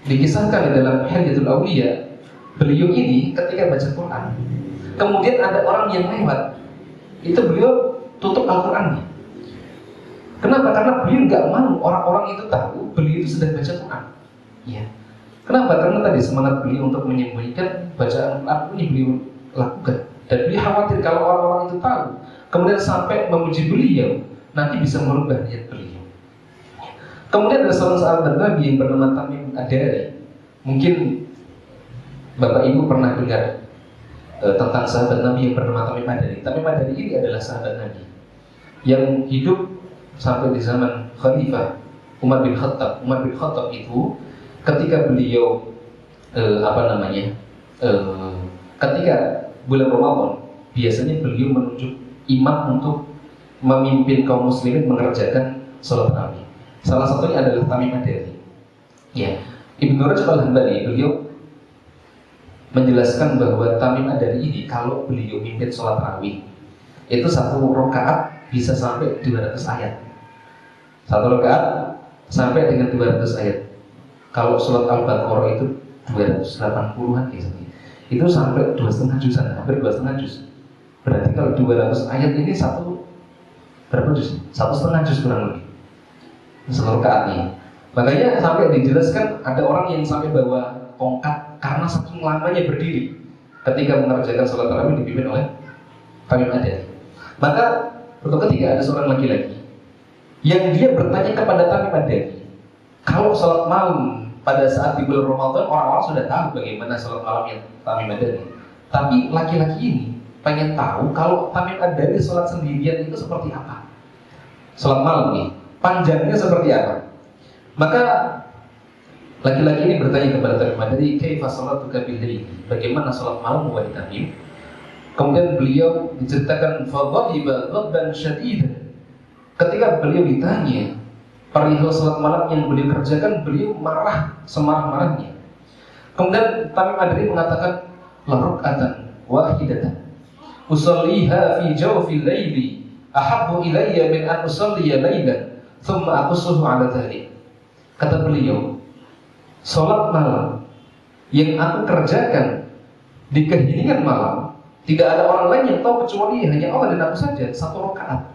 dikisahkan di dalam Hilyatul Awliya, beliau ini ketika baca Quran, kemudian ada orang yang lewat, itu beliau tutup Al-Qurannya. Kenapa? Karena beliau nggak mau orang-orang itu tahu beliau itu sedang baca Quran. Ya. Kenapa? Karena tadi semangat beliau untuk menyembunyikan bacaan Quran ini beliau lakukan. Dan beliau khawatir kalau orang-orang itu tahu, kemudian sampai memuji beliau, nanti bisa merubah niat beliau. Kemudian ada seorang sahabat Nabi yang bernama Tamim Ad-Dari. Mungkin Bapak Ibu pernah dengar tentang sahabat Nabi yang bernama Tamim Ad-Dari. Tamim Ad-Dari ini adalah sahabat Nabi yang hidup sampai di zaman Khalifah Umar bin Khattab. Umar bin Khattab itu ketika beliau ketika bulan Ramadan, biasanya beliau menunjuk imam untuk memimpin kaum muslimin mengerjakan sholat tarawih. Salah satunya adalah Tamim Ad-Dari. Ya, Ibnu Rajab Al-Hambali beliau menjelaskan bahwa Tamim Ad-Dari ini kalau beliau mimpin sholat tarawih itu satu rakaat bisa sampai 200 ayat. Satu rakaat sampai dengan 200 ayat. Kalau sholat Al-Baqarah itu 280-an biasanya. Itu sampai 2,5 jusan, hampir 2,5 juz. Berarti kalau 200 ayat ini berapa juz? 1,5 juz kurang lebih. Seluruh rakaatnya. Makanya sampai dijelaskan ada orang yang sampai bawa tongkat karena saking lamanya berdiri ketika mengerjakan sholat tarawih dipimpin oleh Tamim Ad-Dari. Maka suatu ketika ada seorang laki-laki yang dia bertanya kepada Tamim Ad-Dari, kalau sholat malam pada saat di bulan Ramadan orang-orang sudah tahu bagaimana sholat malam yang Tamim Ad-Dari, tapi laki-laki ini pengen tahu kalau Tamim Ad-Dari sholat sendirian itu seperti apa, sholat malam nih panjangnya seperti apa. Maka laki-laki ini bertanya kepada Tamim Ad-Dari, kaifa sholatuka bil-lail, bagaimana sholat malam wahai Tamim? Kemudian beliau diceritakan fadhahiba ghadban syadidan. Ketika beliau ditanya perihal sholat malam yang beliau kerjakan, beliau marah semarah-marahnya. Kemudian Tamim Ad-Dari mengatakan, la rak'atan wahidatan usalliha fi jawfil laili ahabbu ilayya min an usalliya lailan thumma aqussuhu ala dhalik. Kata beliau, sholat malam yang aku kerjakan di keheningan malam, tidak ada orang lain yang tahu kecuali hanya Allah dan aku saja, satu rakaat.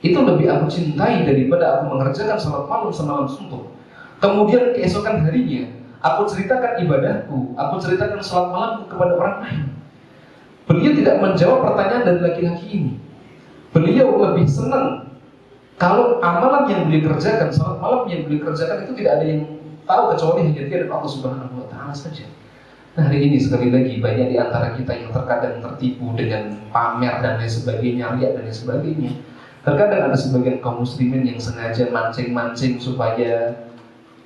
Itu lebih aku cintai daripada aku mengerjakan sholat malam semalam suntuk. Kemudian keesokan harinya aku ceritakan ibadahku, aku ceritakan sholat malamku kepada orang lain. Beliau tidak menjawab pertanyaan dari laki-laki ini. Beliau lebih senang kalau amalan yang beliau kerjakan, sholat malam yang beliau kerjakan itu tidak ada yang tahu kecuali hanya dia dan Allah Subhanahu wa Ta'ala saja. Nah, hari ini sekali lagi banyak di antara kita yang terkadang tertipu dengan pamer dan lain sebagainya, riya dan lain sebagainya. Terkadang ada sebagian kaum muslimin yang sengaja mancing-mancing supaya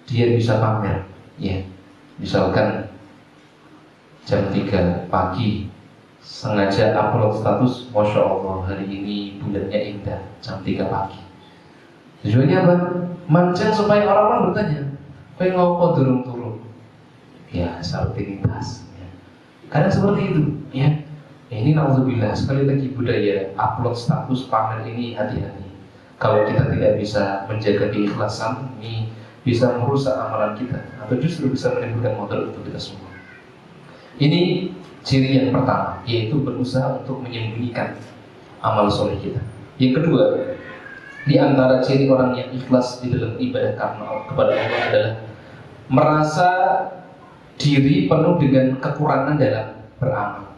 dia bisa pamer. Ya, misalkan jam 3 pagi sengaja upload status, Masya Allah hari ini bulannya indah, jam 3 pagi. Tujuannya apa? Mancing supaya orang-orang bertanya, pengen ngopo turun-turun. Ya, rutinitas. Ya. Kadang seperti itu. Ya. Ini na'udzubillah, sekali lagi budaya upload status pamer ini hati-hati. Kalau kita tidak bisa menjaga keikhlasan, ini bisa merusak amalan kita atau justru bisa menimbulkan modal untuk kita semua. Ini ciri yang pertama, yaitu berusaha untuk menyembunyikan amal soleh kita. Yang kedua, Di antara ciri orang yang ikhlas di dalam ibadah kepada Allah adalah merasa diri penuh dengan kekurangan dalam beramal.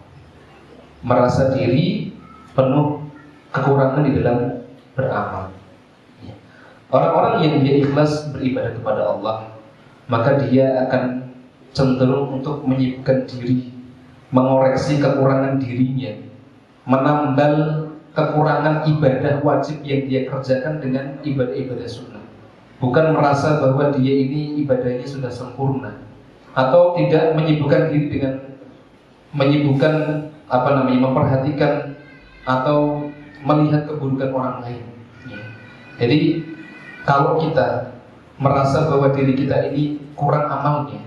Merasa diri penuh kekurangan di dalam beramal. Orang-orang yang dia ikhlas beribadah kepada Allah, maka dia akan cenderung untuk menyibukkan diri, mengoreksi kekurangan dirinya, menambal kekurangan ibadah wajib yang dia kerjakan dengan ibadah-ibadah sunnah. Bukan merasa bahwa dia ini ibadahnya sudah sempurna, atau tidak menyibukkan diri dengan memperhatikan atau melihat keburukan orang lain. Jadi kalau kita merasa bahwa diri kita ini kurang amalnya,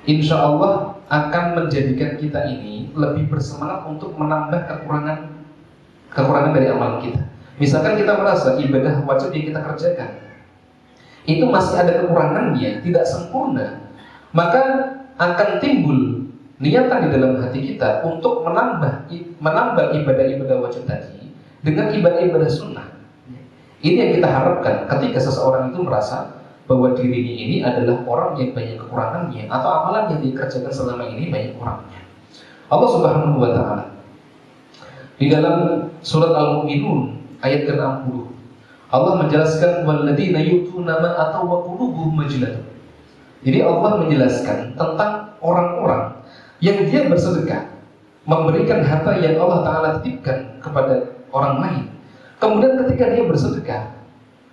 insya Allah akan menjadikan kita ini lebih bersemangat untuk menambah kekurangan dari amal kita. Misalkan kita merasa ibadah wajib yang kita kerjakan itu masih ada kekurangannya, tidak sempurna, maka akan timbul niatan di dalam hati kita untuk menambah ibadah-ibadah wajib tadi dengan ibadah-ibadah sunnah. Ini yang kita harapkan ketika seseorang itu merasa bahwa dirinya ini adalah orang yang banyak kekurangannya, atau amalan yang dikerjakan selama ini banyak kurangnya. Allah Subhanahu wa Ta'ala di dalam surat Al-Mu'minun ayat ke-60, Allah menjelaskan walladzina yu'tuna ma ataw wa qulubuhum majlatun. Jadi Allah menjelaskan tentang orang-orang yang dia bersedekah, memberikan harta yang Allah Ta'ala titipkan kepada orang lain. Kemudian ketika dia bersedekah,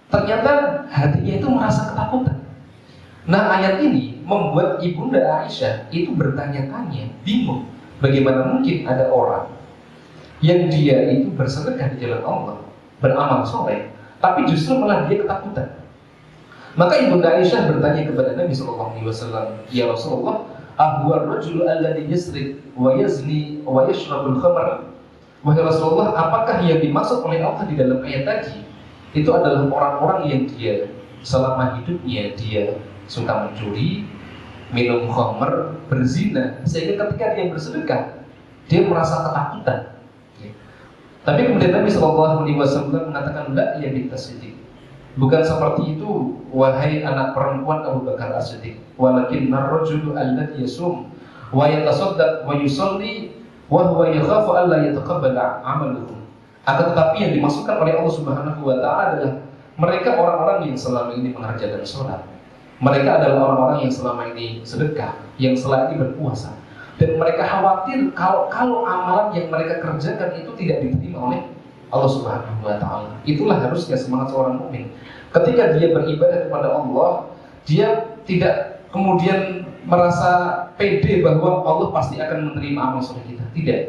ternyata hatinya itu merasa ketakutan. Nah, ayat ini membuat Ibunda Aisyah itu bertanya-tanya, bingung, bagaimana mungkin ada orang yang dia itu bersedekah di jalan Allah, beramal soleh, tapi justru malah dia ketakutan. Maka Ibunda Aisyah bertanya kepada Nabi SAW, ya Rasulullah, ahwar rajul alladhi yasrik wa yazni wa yashrabul khamar. Wahai Rasulullah, apakah yang dimaksud oleh Allah di dalam ayat tadi itu adalah orang-orang yang dia selama hidupnya dia suka mencuri, minum khamr, berzina, sehingga ketika dia bersedekah dia merasa ketakutan. Tapi kemudian Nabi SAW mengatakan, la ya bintas Siddiq, bukan seperti itu wahai anak perempuan Abu Bakar As-Siddiq, walakin ar-rajulu alladhi yasum wa yatasaddaq wa yusalli wa huwa yakhafu alla yataqabbala 'amaluhu. Akan tetapi yang dimaksudkan oleh Allah Subhanahu wa Ta'ala adalah mereka orang-orang yang selama ini mengerjakan sholat, mereka adalah orang-orang yang selama ini sedekah, yang selama ini berpuasa, dan mereka khawatir kalau amalan yang mereka kerjakan itu tidak diterima oleh Allah Subhanahu wa Ta'ala. Itulah harusnya semangat seorang mukmin. Ketika dia beribadah kepada Allah, dia tidak kemudian merasa pede bahwa Allah pasti akan menerima amal soleh kita. Tidak.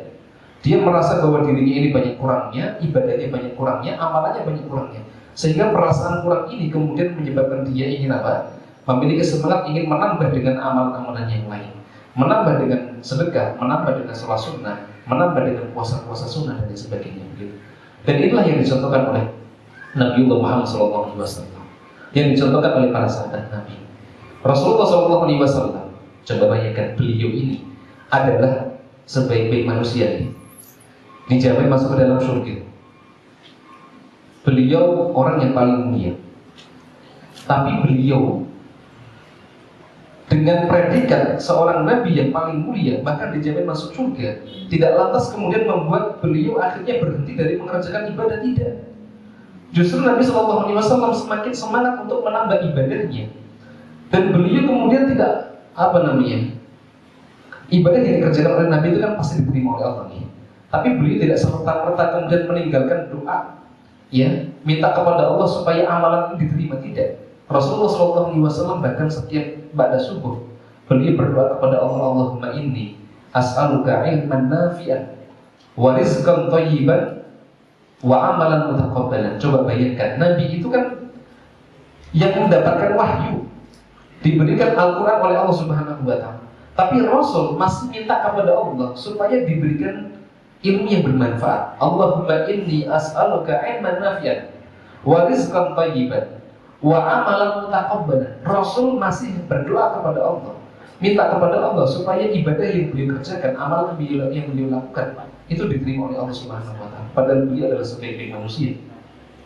Dia merasa bahwa dirinya ini banyak kurangnya, ibadahnya banyak kurangnya, amalannya banyak kurangnya. Sehingga perasaan kurang ini kemudian menyebabkan dia ingin apa? Memiliki semangat ingin menambah dengan amalan-amalan yang lain, menambah dengan sedekah, menambah dengan sholat sunnah, menambah dengan puasa-puasa sunnah dan sebagainya begitu. Dan inilah yang dicontohkan oleh Nabiullah Muhammad SAW, yang dicontohkan oleh para sahabat Nabi. Rasulullah SAW, coba bayangkan, beliau ini adalah sebaik-baik manusia ini, dijamin masuk ke dalam surga. Beliau orang yang paling mulia, tapi beliau dengan predikat seorang nabi yang paling mulia, bahkan dijamin masuk surga, tidak lantas kemudian membuat beliau akhirnya berhenti dari mengerjakan ibadah. Tidak. Justru Nabi SAW semakin semangat untuk menambah ibadahnya, dan beliau kemudian tidak ibadah yang dikerjakan oleh Nabi itu kan pasti diterima oleh Allah nih. Tapi beliau tidak serta-merta kemudian meninggalkan doa, ya, minta kepada Allah supaya amalan ini diterima. Tidak. Rasulullah SAW bahkan setiap ba'da subuh beliau berdoa kepada Allah, Allahumma inni as'aluka ilman nafi'an wa rizqan thayyiban wa amalan mutaqabbalan. Coba bayangkan, Nabi itu kan yang mendapatkan wahyu, diberikan Al-Quran oleh Allah Subhanahu wa Ta'ala, tapi Rasul masih minta kepada Allah supaya diberikan ilmu yang bermanfaat. Allahumma inni as'aluka ilman nafi'an wa rizqan thayyiban wa amalan mutaqabbalan. Rasul masih berdoa kepada Allah, minta kepada Allah supaya ibadah yang beliau kerjakan, amalan yang beliau lakukan itu diterima oleh Allah Subhanahu wa Ta'ala. Padahal beliau adalah sebaik-baik manusia.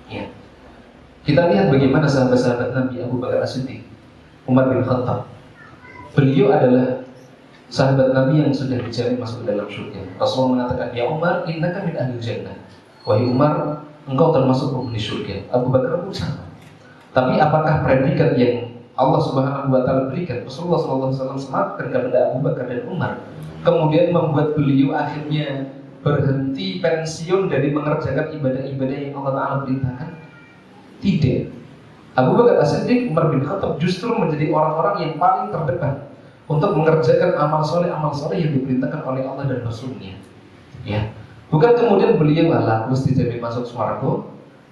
Ya. Kita lihat bagaimana sahabat-sahabat Nabi Abu Bakar As-Siddiq, Umar bin Khattab. Beliau adalah sahabat Nabi yang sudah dijamin masuk dalam surga. Rasulullah mengatakan, "Ya Umar, innaka min ahli jannah." Wahai Umar, engkau termasuk penghuni surga. Abu Bakar pun sama. Tapi apakah predikat yang Allah Subhanahu wa taala berikan Rasulullah SAW sematkan kepada Abu Bakar dan Umar, kemudian membuat beliau akhirnya berhenti pensiun dari mengerjakan ibadah-ibadah yang Allah Ta'ala perintahkan? Tidak. Abu Bakar As-Siddiq, Umar bin Khattab justru menjadi orang-orang yang paling terdepan untuk mengerjakan amal soleh yang diperintahkan oleh Allah dan Rasulnya. Ya, bukan kemudian beliau aku mesti jadi masuk swarga,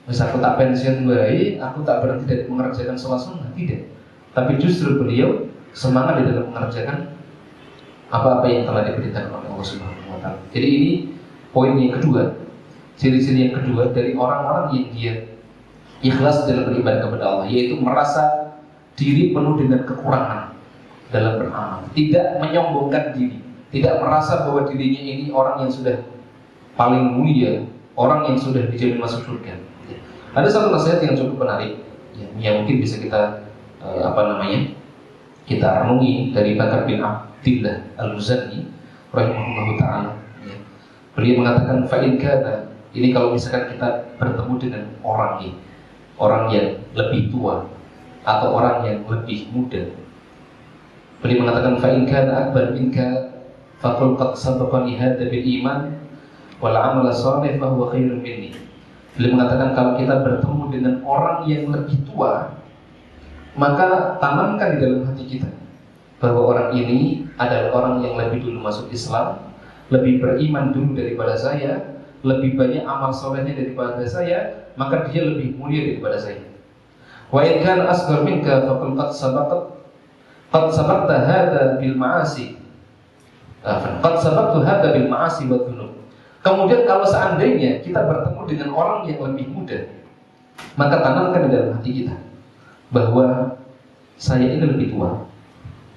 terus aku tak pensiun baik, aku tak berhenti dari mengerjakan sholat sunnah. Tidak. Tapi justru beliau semangat di dalam mengerjakan apa-apa yang telah diperintahkan oleh Allah Subhanahu wa taala. Jadi ini poin yang kedua, ciri-ciri yang kedua dari orang-orang yang dia ikhlas dalam beribadah kepada Allah, yaitu merasa diri penuh dengan kekurangan dalam beramal, tidak menyombongkan diri, tidak merasa bahwa dirinya ini orang yang sudah paling mulia, orang yang sudah dijamin masuk surga. Ada satu nasihat yang cukup menarik, yang mungkin bisa kita kita renungi dari Bakar bin Abdillah Al-Muzani rahimahullahu ta'ala. Beliau mengatakan, fa'in kana, ini kalau misalkan kita bertemu dengan orang yang lebih tua atau orang yang lebih muda, beliau mengatakan, fa'in kana akbar minka faqul qad sabaqani hadza bil iman wal amal shalih fa huwa khairun minni. Beliau mengatakan, kalau kita bertemu dengan orang yang lebih tua, maka tanamkan di dalam hati kita bahwa orang ini adalah orang yang lebih dulu masuk Islam, lebih beriman dulu daripada saya, lebih banyak amal solehnya daripada saya, maka dia lebih mulia daripada saya. Wa in kana asghar minka faqul qad sabaqta hadza bil ma'asi. Qad sabaqtu hadza bil ma'asi wa dzunub. Kemudian kalau seandainya kita bertemu dengan orang yang lebih muda, maka tanamkan di dalam hati kita bahwa saya ini lebih tua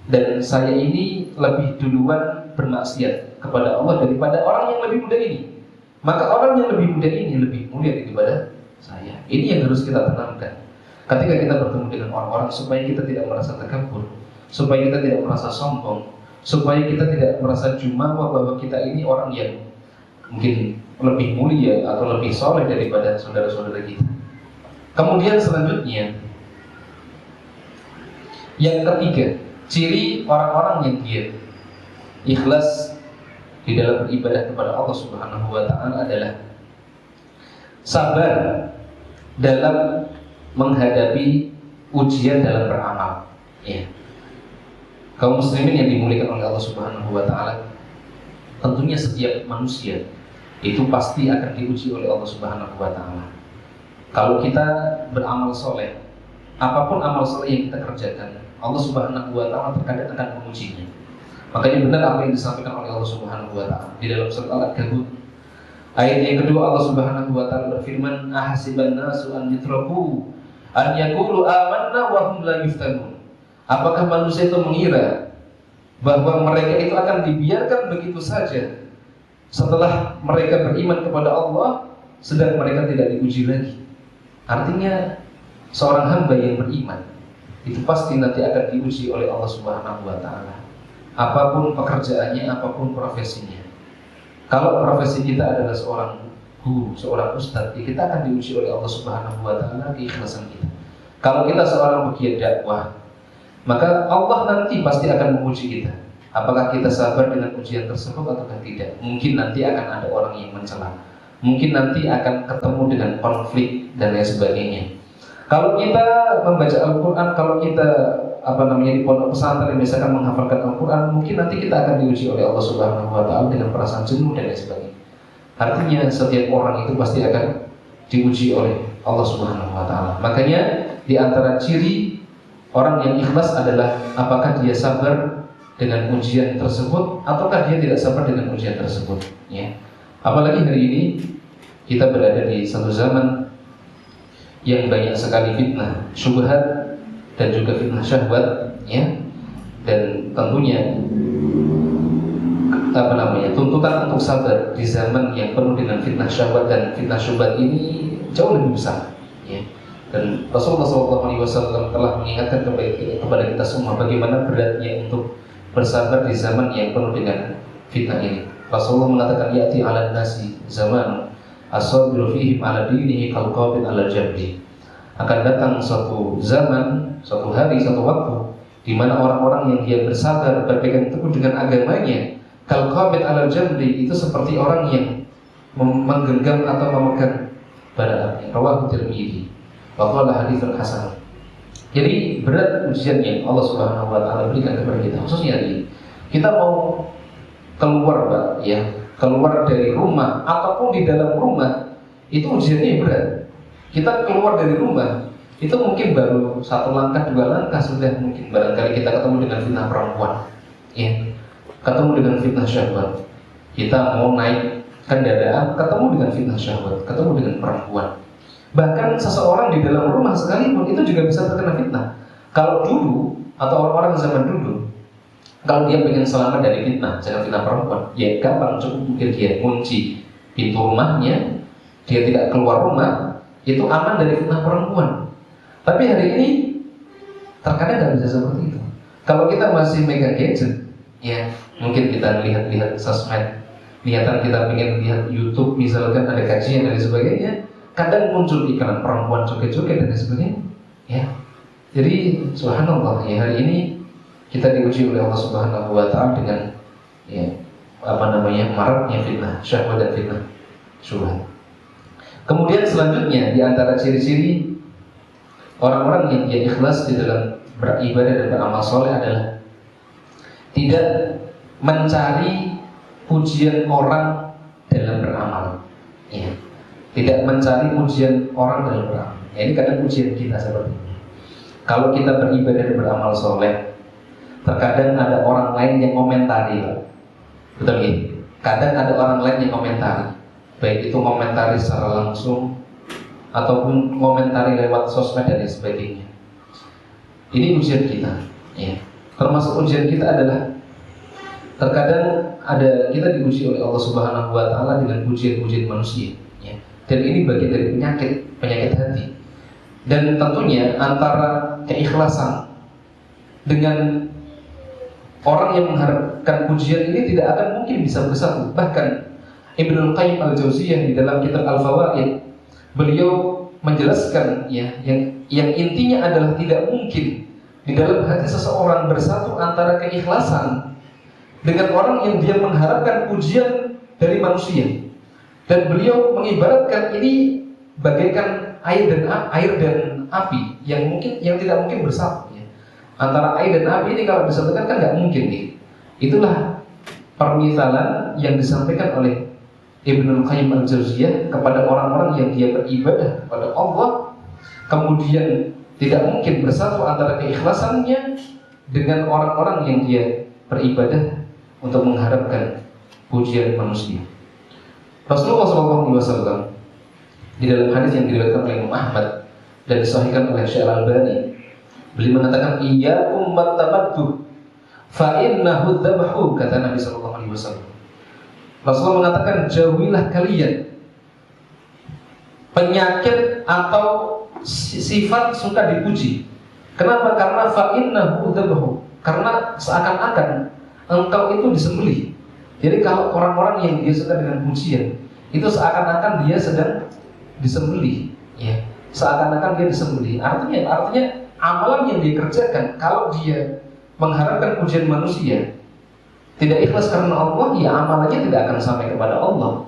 dan saya ini lebih duluan bermaksiat kepada Allah daripada orang yang lebih muda ini. Maka orang yang lebih muda ini lebih mulia daripada saya. Ini yang harus kita tanamkan ketika kita bertemu dengan orang-orang, supaya kita tidak merasa takabur, supaya kita tidak merasa sombong, supaya kita tidak merasa jumawa bahwa kita ini orang yang mungkin lebih mulia atau lebih soleh daripada saudara-saudara kita. Kemudian selanjutnya, yang ketiga, ciri orang-orang yang dia ikhlas di dalam beribadah kepada Allah Subhanahu wa taala adalah sabar dalam menghadapi ujian dalam beramal. Ya. Kaum muslimin yang dimuliakan oleh Allah Subhanahu wa taala, tentunya setiap manusia itu pasti akan diuji oleh Allah Subhanahu wa taala. Kalau kita beramal soleh, apapun amal soleh yang kita kerjakan, Allah Subhanahu wa taala terkadang akan mengujinya. Makanya benar apa yang disampaikan oleh Allah Subhanahu wa taala di dalam surat Al-Ankabut ayat yang kedua. Allah Subhanahu wa taala berfirman, ahasiban nasu an yutraku an yaqulu amanna wa hum la yuftanun. Apakah manusia itu mengira bahwa mereka itu akan dibiarkan begitu saja setelah mereka beriman kepada Allah, sedang mereka tidak diuji lagi? Artinya seorang hamba yang beriman itu pasti nanti akan diuji oleh Allah Subhanahu wa taala. Apapun pekerjaannya, apapun profesinya. Kalau profesi kita adalah seorang guru, seorang ustadz, ya kita akan diuji oleh Allah Subhanahu wa taala keikhlasan kita. Kalau kita seorang pegiat dakwah, maka Allah nanti pasti akan menguji kita. Apakah kita sabar dengan ujian tersebut atau tidak? Mungkin nanti akan ada orang yang mencela. Mungkin nanti akan ketemu dengan konflik dan lain sebagainya. Kalau kita membaca Al-Quran, kalau kita di pondok pesantren misalkan menghafalkan Al-Quran, mungkin nanti kita akan diuji oleh Allah Subhanahu wa taala dengan perasaan jenuh dan lain sebagainya. Artinya setiap orang itu pasti akan diuji oleh Allah Subhanahu wa taala. Makanya di antara ciri orang yang ikhlas adalah apakah dia sabar dengan ujian tersebut ataukah dia tidak sabar dengan ujian tersebut, ya. Apalagi hari ini kita berada di satu zaman yang banyak sekali fitnah, syubhat dan juga fitnah syahwat, ya. Dan tentunya tuntutan untuk sabar di zaman yang penuh dengan fitnah syahwat dan fitnah syubhat ini jauh lebih besar. ya. Dan Rasulullah SAW telah mengingatkan kepada kita semua bagaimana beratnya untuk bersabar di zaman yang penuh dengan fitnah ini. Rasulullah mengatakan ya'ti 'alan nasi zaman as-sabiru fihim 'ala dinihi kal qabid 'ala jambi. Akan datang suatu zaman, suatu hari, suatu waktu di mana orang-orang yang dia bersabar berpegang teguh dengan agamanya kal qabid 'ala jambi, itu seperti orang yang menggenggam atau memegang bara api. Rawahu Tirmidzi. Bahwa haditsun hasan. Jadi berat ujian yang Allah Subhanahu wa taala berikan kepada kita, khususnya ini. Kita mau keluar, Pak, ya, keluar dari rumah ataupun di dalam rumah, itu ujiannya berat. Kita keluar dari rumah, itu mungkin baru satu langkah, dua langkah sudah mungkin barangkali kita ketemu dengan fitnah perempuan, ya, ketemu dengan fitnah syahwat. Kita mau naik kendaraan, ketemu dengan fitnah syahwat, ketemu dengan perempuan. Bahkan seseorang di dalam rumah sekalipun itu juga bisa terkena fitnah. Kalau dulu atau orang-orang zaman dulu, kalau dia ingin selamat dari fitnah, jangan fitnah perempuan, ya gampang, cukup mungkin dia kunci pintu rumahnya, dia tidak keluar rumah, itu aman dari fitnah perempuan. Tapi hari ini terkadang tidak bisa seperti itu. Kalau kita masih megang gadget, ya mungkin kita lihat sosmed, niatan kita ingin lihat YouTube, misalkan ada kajian dan sebagainya. Kadang muncul iklan perempuan joget-joget dan sebagainya, ya. Jadi subhanallah, ya, hari ini kita diuji oleh Allah Subhanahu wa taala dengan, ya, maraknya fitnah syahwat dan fitnah syubhat. Kemudian selanjutnya di antara ciri-ciri orang-orang yang dia ikhlas di dalam beribadah dan beramal soleh adalah tidak mencari pujian orang dalam beramal, ya. Tidak mencari pujian orang dalam beramal. Ya, ini kadang pujian kita seperti ini. Kalau kita beribadah dan beramal soleh, terkadang ada orang lain yang komentari, Pak. Betul ya? Kadang ada orang lain yang komentari, baik itu komentari secara langsung ataupun komentari lewat sosmed dan sebagainya. Ini ujian kita, ya. Termasuk ujian kita adalah terkadang kita diuji oleh Allah Subhanahu wa taala dengan pujian-pujian manusia. Dan ini bagian dari penyakit hati. Dan tentunya antara keikhlasan dengan orang yang mengharapkan pujian ini tidak akan mungkin bisa bersatu. Bahkan Ibnu Qayyim al-Jauziyah di dalam kitab Al-Fawaid, beliau menjelaskan, ya, yang intinya adalah tidak mungkin di dalam hati seseorang bersatu antara keikhlasan dengan orang yang dia mengharapkan pujian dari manusia. Dan beliau mengibaratkan ini bagaikan air dan api yang tidak mungkin bersatu, ya. Antara air dan api ini kalau disatukan kan nggak mungkin, ya. Itulah permisalan yang disampaikan oleh Ibnu Qayyim al-Jauziyah kepada orang-orang yang dia beribadah kepada Allah, kemudian tidak mungkin bersatu antara keikhlasannya dengan orang-orang yang dia beribadah untuk mengharapkan pujian manusia. Rasulullah SAW di dalam hadis yang diriwayatkan oleh Imam Ahmad dan disahihkan oleh Syekh Al-Albani, beliau mengatakan iyyakum wattabattu fa innahu dzabhu, kata Nabi SAW. Rasulullah mengatakan jauhilah kalian penyakit atau sifat suka dipuji. Kenapa? Karena fa innahu dzabhu, karena seakan-akan engkau itu disembelih. Jadi kalau orang-orang yang dia suka dengan pujian, itu seakan-akan dia sedang disembelih, ya. Seakan-akan dia disembelih. Artinya amalan yang dia kerjakan, kalau dia mengharapkan pujian manusia, tidak ikhlas karena Allah, ya amalannya tidak akan sampai kepada Allah.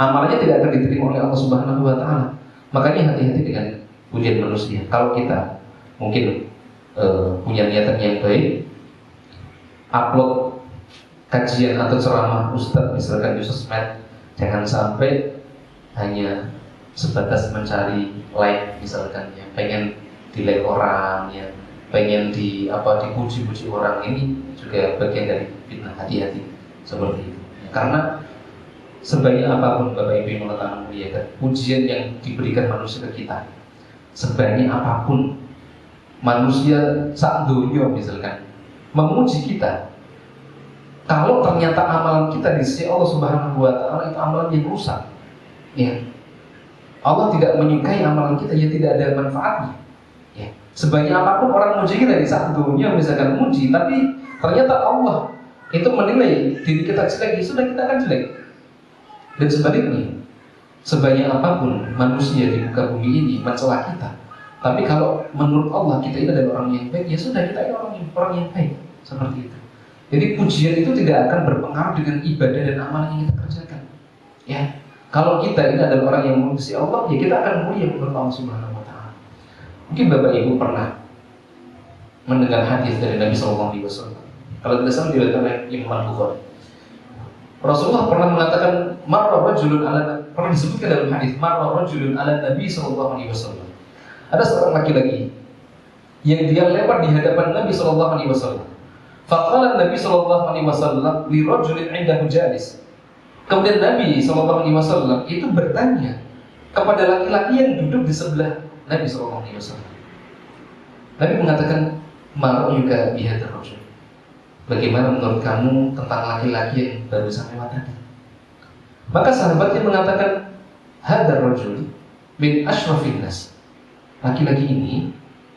Amalannya tidak akan diterima oleh Allah Subhanahu wa taala. Makanya hati-hati dengan pujian manusia. Kalau kita mungkin punya niatan yang baik, upload kajian atau ceramah Ustadz misalkan di sosmed, jangan sampai hanya sebatas mencari like misalkan, ya, pengen di like orang, ya, pengen dipuji-puji orang. Ini juga bagian dari fitnah. Hati-hati seperti itu, ya, karena sebanyak apapun Bapak Ibu yang mengetahui muliakan, pujian yang diberikan manusia ke kita, sebanyak apapun manusia sak dunia misalkan memuji kita, kalau ternyata amalan kita di sisi Allah Subhanahu wa taala itu amalan yang rusak, ya, Allah tidak menyukai amalan kita yang tidak ada manfaatnya. Ya. Sebanyak apapun orang muji kita di saat dunia misalkan muji, tapi ternyata Allah itu menilai diri kita jelek, ya sudah kita akan jelek. Dan sebaliknya, sebanyak apapun manusia di muka bumi ini mencela kita, tapi kalau menurut Allah kita ini adalah orang yang baik, ya sudah kita ini orang yang baik. Seperti itu. Jadi pujian itu tidak akan berpengaruh dengan ibadah dan amalan yang kita kerjakan. Ya, kalau kita ini adalah orang yang memuji Allah, ya kita akan mulia menurut Allah Subhanahu Wa Taala. Mungkin Bapak Ibu pernah mendengar hadis dari Nabi Sallallahu Alaihi Wasallam. Kalau tidak salah diriwayatkan oleh Imam Bukhari. Rasulullah pernah mengatakan, pernah disebutkan dalam hadis, marra rajulun ala Nabi Sallallahu Alaihi Wasallam. Ada seorang laki-laki yang dia lewat di hadapan Nabi Sallallahu Alaihi Wasallam. Faqala Nabi Sallallahu Alaihi Wasallam li rajulin 'indahu jalis. Kemudian Nabi Sallallahu Alaihi Wasallam itu bertanya kepada laki-laki yang duduk di sebelah Nabi Sallallahu Alaihi Wasallam. Nabi mengatakan, "Ma'ra'uka bihadzal rajul?" Bagaimana menurut kamu tentang laki-laki yang barusan lewat tadi? Maka sahabatnya mengatakan, "Hadzal rajul min asyrafin nas." Laki-laki ini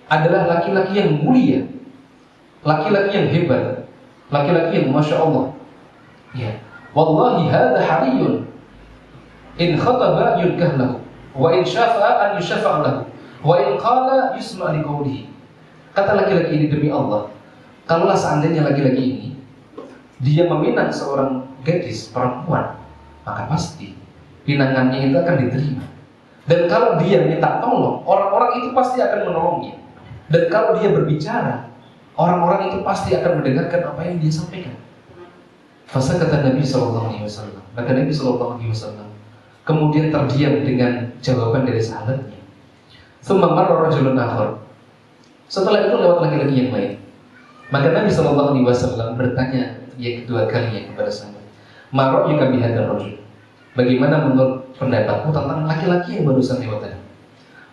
adalah laki-laki yang mulia, laki-laki yang hebat, laki-laki yang masya Allah. Ya, wallahi hadza hariyun in khataba yulkah lahu, wa in syafa'a an yushafa'a lahu, wa in qala yusma' li qawlihi. Kata laki-laki ini, demi Allah, kalaulah seandainya laki-laki ini dia meminang seorang gadis perempuan, maka pasti pinangannya itu akan diterima. Dan kalau dia minta tolong, orang-orang itu pasti akan menolongnya. Dan kalau dia berbicara, orang-orang itu pasti akan mendengarkan apa yang dia sampaikan. Fasa kata Nabi SAW. Maka Nabi SAW kemudian terdiam dengan jawaban dari sahabatnya. Tsumma marra rajulun akhar. Setelah itu lewat laki-laki yang lain. Maka Nabi SAW bertanya yang kedua kalinya kepada sahabat, "Mara'yuka bihadzal rajul?" Bagaimana menurut pendapatmu tentang laki-laki yang barusan lewat tadi?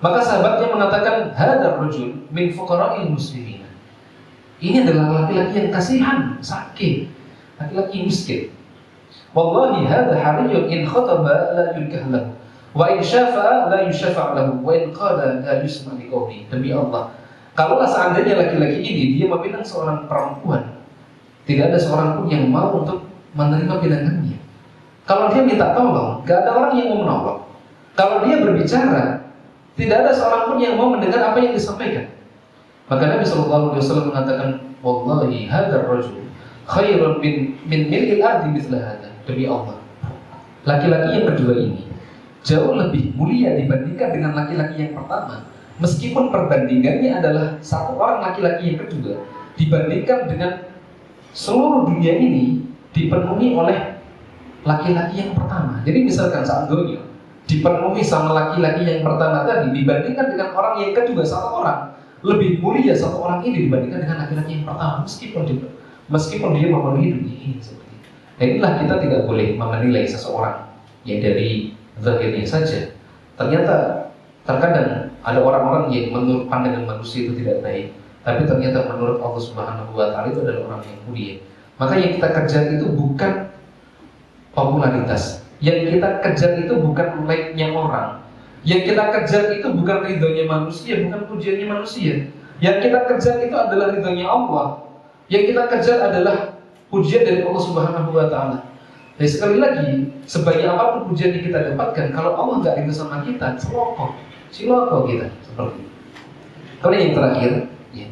Maka sahabatnya mengatakan, "Hadzal rajul min fuqara'il muslimin." Ini adalah laki-laki yang kasihan, sakit, laki-laki miskin. "Wallahi hadza hariyun in khataba la yunkah lahu, wa in syafa'a la yushafa' lahu, wa in qala la yusma' li qawli." Demi Allah, kalaulah seandainya laki-laki ini dia meminang seorang perempuan, tidak ada seorang pun yang mau untuk menerima pinangannya. Kalau dia minta tolong, gak ada orang yang mau menolong. Kalau dia berbicara, tidak ada seorang pun yang mau mendengar apa yang disampaikan. Maka Nabi SAW mengatakan, "Wallahi hadzal rajul khairun min mil'il ardi mithla hadza." Demi Allah, laki-laki yang kedua ini jauh lebih mulia dibandingkan dengan laki-laki yang pertama. Meskipun perbandingannya adalah satu orang laki-laki yang kedua dibandingkan dengan seluruh dunia ini dipenuhi oleh laki-laki yang pertama. Jadi misalkan saat dunia dipenuhi sama laki-laki yang pertama tadi dibandingkan dengan orang yang kedua, satu orang lebih mulia satu orang ini dibandingkan dengan laki-laki yang pertama, meskipun dia memenuhi dunia ini seperti itu. Dan inilah kita tidak boleh menilai seseorang yang dari zahirnya saja. Ternyata terkadang ada orang-orang yang menurut pandangan manusia itu tidak baik, tapi ternyata menurut Allah Subhanahu Wa Taala itu adalah orang yang mulia. Maka yang kita kejar itu bukan popularitas, yang kita kejar itu bukan like-nya orang, yang kita kejar itu bukan ridhonya manusia, bukan pujiannya manusia. Yang kita kejar itu adalah ridhonya Allah. Yang kita kejar adalah pujian dari Allah Subhanahu Wa Taala. Dan sekali lagi, sebanyak apapun pujian yang kita dapatkan, kalau Allah nggak ridho sama kita, ciloko kita seperti itu. Kemudian yang terakhir, ya,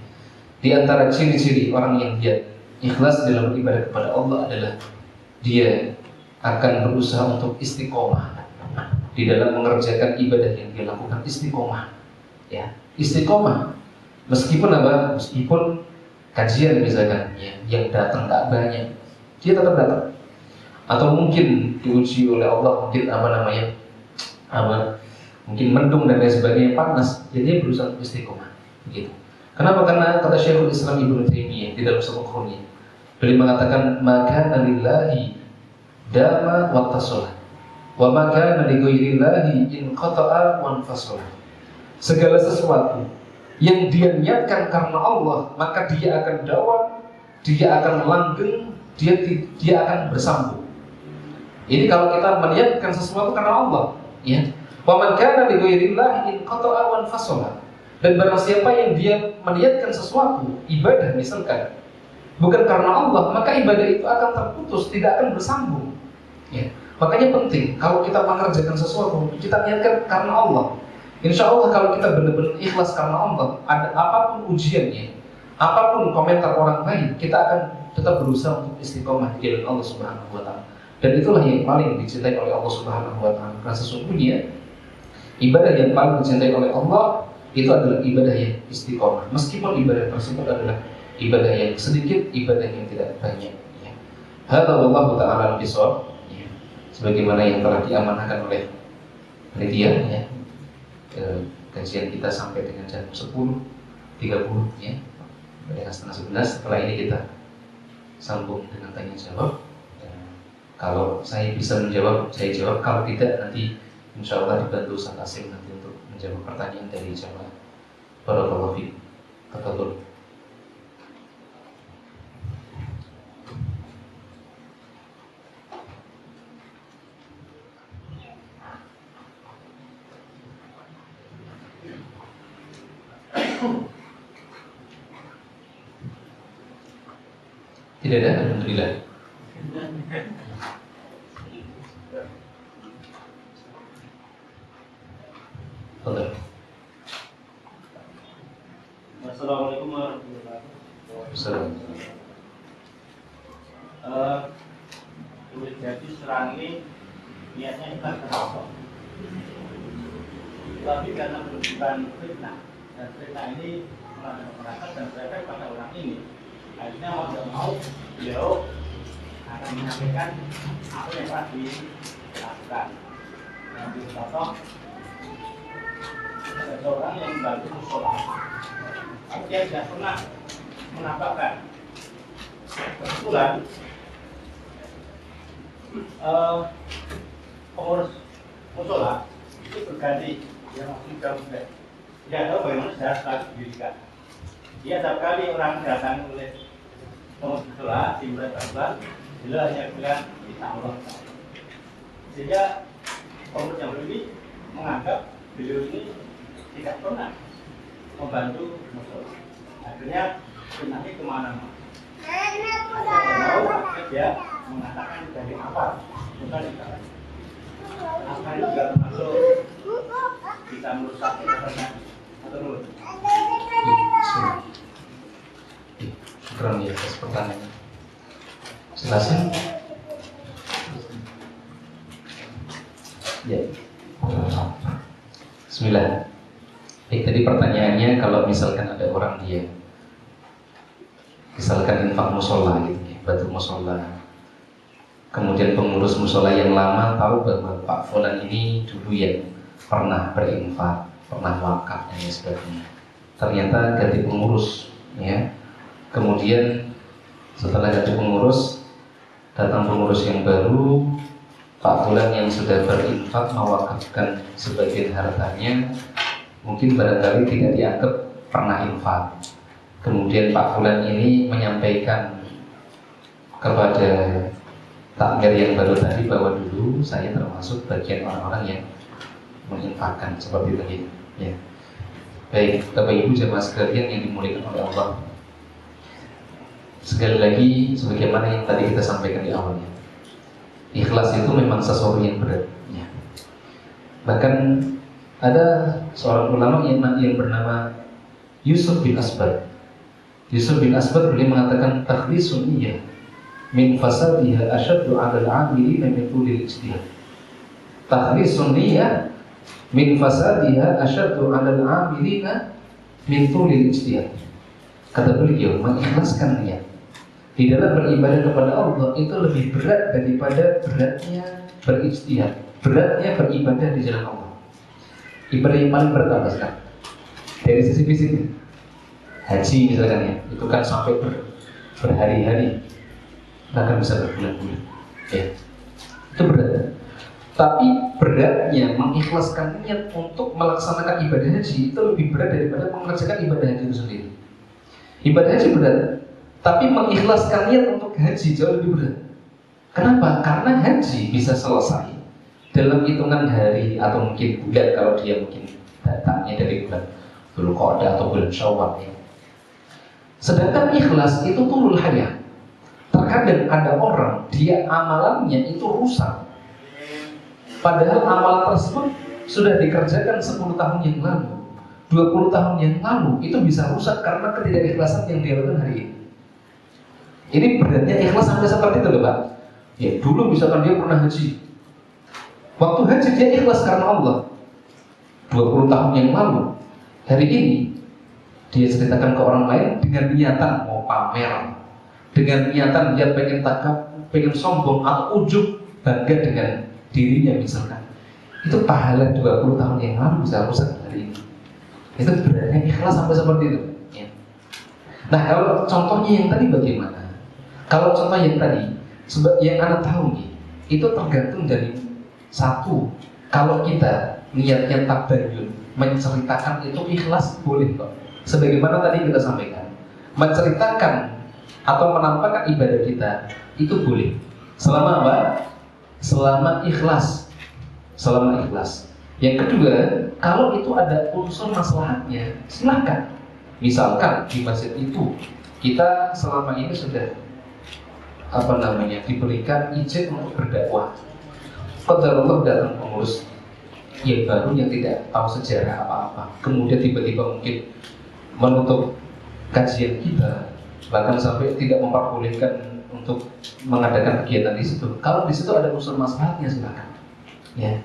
di antara ciri-ciri orang yang dia ikhlas dalam beribadah kepada Allah adalah dia akan berusaha untuk istiqomah di dalam mengerjakan ibadah yang dia lakukan. Istiqomah, ya, istiqomah. Meskipun kajian misalkan, ya, yang datang tak banyak, dia tetap datang. Atau mungkin diuji oleh Allah, mungkin mendung dan lain sebagainya, panas, jadi dia berusaha untuk istiqomah. Begitu. Kenapa? Karena kata Syekhul Islam Ibnu Taimiyah di dalam sebuah qur'annya, beliau mengatakan, "Maka lillahi dama wa tasala, wa maka li ghairillahi in qata'a wa anfasala." Segala sesuatu yang dia niatkan karena Allah, maka dia akan dawam, dia akan langgeng, dia akan bersambung. Ini kalau kita meniatkan sesuatu karena Allah, ya. Wa man kana li ghairillahi inqata'a wa anfasala. Dan barang siapa yang dia meniatkan sesuatu ibadah misalkan bukan karena Allah, maka ibadah itu akan terputus, tidak akan bersambung. Ya. Makanya penting kalau kita mengerjakan sesuatu kita niatkan karena Allah. Insya Allah kalau kita benar-benar ikhlas karena Allah, ada apapun ujiannya, apapun komentar orang lain, kita akan tetap berusaha untuk istiqomah di jalan Allah Subhanahu wa Ta'ala. Dan itulah yang paling dicintai oleh Allah Subhanahu wa Ta'ala. Karena sesungguhnya ibadah yang paling dicintai oleh Allah itu adalah ibadah yang istiqomah. Meskipun ibadah tersebut adalah ibadah yang sedikit, ibadah yang tidak banyak. Ya. Hadza wallahu ta'ala bishawab. Ya. Sebagaimana yang telah diamanahkan oleh panitia, ya. Kajian kita sampai dengan jam 10.30, ya. Dengan setengah 11. Setelah ini kita sambung dengan tanya jawab. Kalau saya bisa menjawab, saya jawab. Kalau tidak, nanti insya Allah dibantu Ustaz Asim nanti untuk menjawab pertanyaan dari jamaah. Barakallahu fiikum. Tafadhol. Tidak ada, alhamdulillah. Assalamualaikum warahmatullahi wabarakatuh. Jadi serang ini niatnya bukan karena tapi karena bukan fitnah, dan fitnah ini merasa dan berefek pada orang ini. Akhirnya mau tidak mau beliau akan menyampaikan apa yang telah dilakukan. Nanti contoh ada seorang yang membantu musola, tapi dia tidak pernah menampakkan. Kebetulan pengurus musola itu berganti, dia langsung jauh tidak tahu bagaimana sejarah didirikan. Dia setiap kali orang datang oleh pengurus musola di bulan Ramadan, beliau hanya bilang kita Allah. Sehingga pengurus yang ini menganggap beliau ini tidak pernah membantu musola. Akhirnya nanti kemana-mana. Tahu dia mengatakan dari apa? Bukan dari apa itu juga termasuk bisa merusak kepercayaan atau menurut. Syukran ya atas pertanyaannya. Silakan. Ya. Bismillah. Baik, tadi pertanyaannya kalau misalkan ada orang dia misalkan infak musola gitu ya, bantu musola. Kemudian pengurus musola yang lama tahu bahwa Pak Fulan ini dulu yang pernah berinfak, pernah wakaf dan sebagainya. Ternyata ganti pengurus, ya. Kemudian setelah ganti pengurus, datang pengurus yang baru, Pak Fulan yang sudah berinfak mewakafkan sebagian hartanya, mungkin barangkali tidak dianggap pernah infak. Kemudian Pak Fulan ini menyampaikan kepada takmir yang baru tadi bahwa dulu saya termasuk bagian orang-orang yang menginfakkan seperti itu, ya. Baik, Bapak Ibu jemaah sekalian yang dimuliakan oleh Allah. Sekali lagi, sebagaimana yang tadi kita sampaikan di awalnya, ikhlas itu memang sesuatu yang berat, ya. Bahkan ada seorang ulama yang bernama Yusuf bin Asbad. Yusuf bin Asbad beliau mengatakan takhlisun niyyah min fasadiha asyaddu 'ala al-'amilina min tulil ijtihad. Takhlisun niyyah min fasadiha asyaddu 'ala al-'amilina min tulil ijtihad. Kata beliau, mengikhlaskan niat di dalam beribadah kepada Allah itu lebih berat daripada beratnya berijtihad, beratnya beribadah di jalan Allah. Ibadah yang paling berat apa sekarang? Dari sisi fisik, haji misalkan ya, itu kan sampai berhari-hari, bahkan bisa berbulan-bulan, ya. Itu berat. Tapi beratnya mengikhlaskan niat untuk melaksanakan ibadah haji itu lebih berat daripada mengerjakan ibadah haji itu sendiri. Ibadah haji berat, tapi mengikhlaskan niat untuk haji jauh lebih berat. Kenapa? Karena haji bisa selesai dalam hitungan hari atau mungkin bulan kalau dia mungkin datangnya dari bulan Dzulqa'dah atau bulan Syawal ya. Sedangkan ikhlas itu tulul hayah. Terkadang ada orang dia amalannya itu rusak, padahal amalan tersebut sudah dikerjakan 10 tahun yang lalu, 20 tahun yang lalu, itu bisa rusak karena ketidakikhlasan yang dia lakukan hari ini. Ini beratnya ikhlas sampai seperti itu loh Pak. Ya dulu misalkan dia pernah haji, waktu haji dia ikhlas karena Allah 20 tahun yang lalu. Hari ini dia ceritakan ke orang lain dengan niatan mau pamer, dengan niatan dia pengen takab, pengen sombong atau ujub, bangga dengan dirinya misalkan. Itu pahala 20 tahun yang lalu bisa rusak hari ini. Itu beratnya ikhlas sampai seperti itu ya. Nah kalau contohnya yang tadi bagaimana? Kalau contoh yang tadi, yang Anda tahu nih, itu tergantung dari satu. Kalau kita niatnya tabayun, menceritakan itu ikhlas boleh kok. Sebagaimana tadi kita sampaikan, menceritakan atau menampakkan ibadah kita itu boleh. Selama apa? Selama ikhlas. Selama ikhlas. Yang kedua, kalau itu ada unsur maslahatnya, silahkan. Misalkan di masjid itu kita selama ini sudah diberikan izin untuk berdakwah. Qadarullah datang pengurus yang baru yang tidak tahu sejarah apa-apa, kemudian tiba-tiba mungkin menutup kajian kita, bahkan sampai tidak memperbolehkan untuk mengadakan kegiatan di situ. Kalau di situ ada unsur maslahatnya silakan. Ya.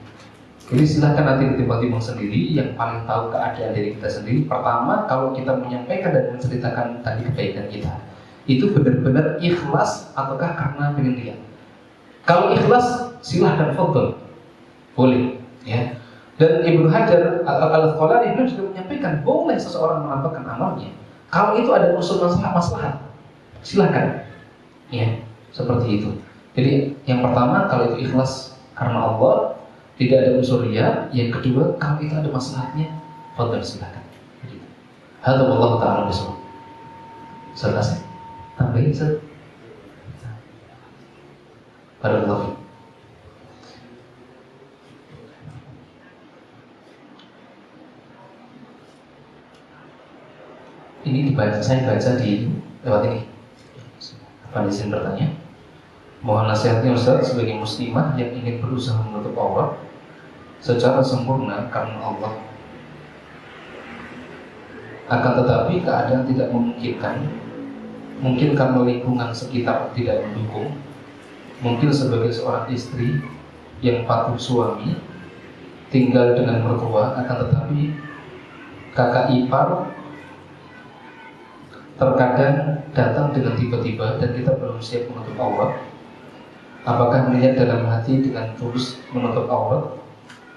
Jadi silakan nanti ditimbang-timbang sendiri, yang paling tahu keadaan diri kita sendiri. Pertama, kalau kita menyampaikan dan menceritakan tadi kebaikan kita, itu benar-benar ikhlas ataukah karena pengen lihat? Kalau ikhlas silahkan fadhil, boleh ya. Dan Ibnu Hajar Al-Asqalani itu juga menyampaikan boleh seseorang menampakkan amalnya kalau itu ada unsur maslahat, silahkan ya, seperti itu. Jadi yang pertama kalau itu ikhlas karena Allah, tidak ada unsur riya. Yang kedua kalau itu ada maslahatnya, fadhil, silahkan. Hadza wallahu ta'ala bisawab. Selesai. Tambahin Ustaz. Barakallahu. Ini saya baca di lewat ini. Apa izin bertanya? Mohon nasihatnya Ustaz sebagai muslimah yang ingin berusaha menutup aurat secara sempurna karena Allah. Akan tetapi keadaan tidak memungkinkan. Mungkin karena lingkungan sekitar tidak mendukung, mungkin sebagai seorang istri yang patuh suami, tinggal dengan mertua, akan tetapi kakak ipar terkadang datang dengan tiba-tiba dan kita belum siap menutup aurat. Apakah melihat dalam hati dengan tulus menutup aurat,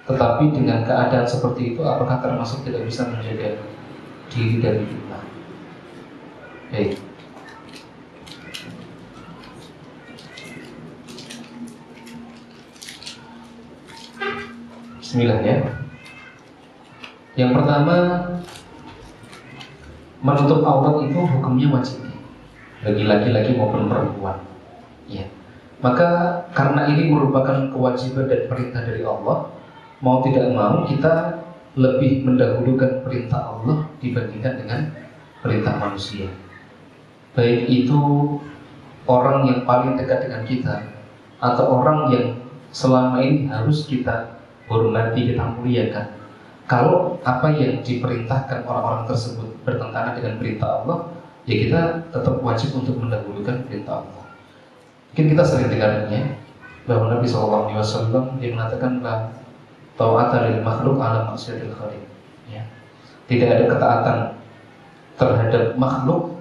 tetapi dengan keadaan seperti itu, apakah termasuk tidak bisa menjaga diri dari fitnah? Baik. Bismillah ya. Yang pertama, menutup aurat itu hukumnya wajib bagi laki-laki maupun perempuan. Ya. Maka karena ini merupakan kewajiban dan perintah dari Allah, mau tidak mau kita lebih mendahulukan perintah Allah dibandingkan dengan perintah manusia. Baik itu orang yang paling dekat dengan kita atau orang yang selama ini harus kita hormati, kita muliakan. Kalau apa yang diperintahkan orang-orang tersebut bertentangan dengan perintah Allah, ya kita tetap wajib untuk mendahulukan perintah Allah. Mungkin kita sering dengarnya bahwa Nabi SAW dia mengatakan la ta'ata lil makhluk ala maksiatil khaliq. Ya. Tidak ada ketaatan terhadap makhluk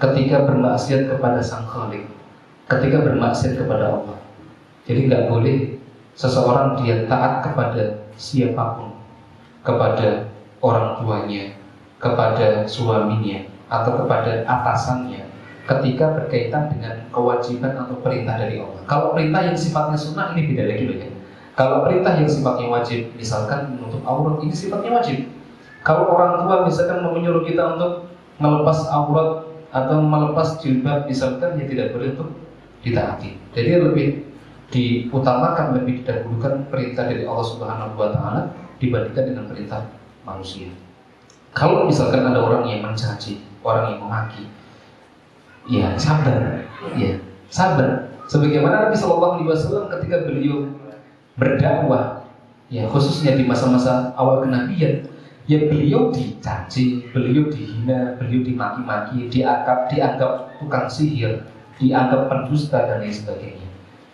ketika bermaksiat kepada sang Khaliq, ketika bermaksiat kepada Allah. Jadi nggak boleh seseorang dia taat kepada siapapun, kepada orang tuanya, kepada suaminya, atau kepada atasannya ketika berkaitan dengan kewajiban atau perintah dari Allah. Kalau perintah yang sifatnya sunnah ini beda lagi loh ya. Kalau perintah yang sifatnya wajib, misalkan menutup aurat, ini sifatnya wajib. Kalau orang tua misalkan menyuruh kita untuk melepas aurat atau melepas jilbab, misalkan ya tidak boleh untuk ditaati. Jadi lebih diutamakan, lebih didahulukan perintah dari Allah Subhanahu wa taala dibandingkan dengan perintah manusia. Kalau misalkan ada orang yang mencaci, orang yang memaki, ya sabar, ya sabar. Sebagaimana Nabi Shallallahu Alaihi Wasallam ketika beliau berdakwah, ya khususnya di masa-masa awal kenabian, ya beliau dicaci, beliau dihina, beliau dimaki-maki, dianggap tukang sihir, dianggap pendusta dan lain sebagainya.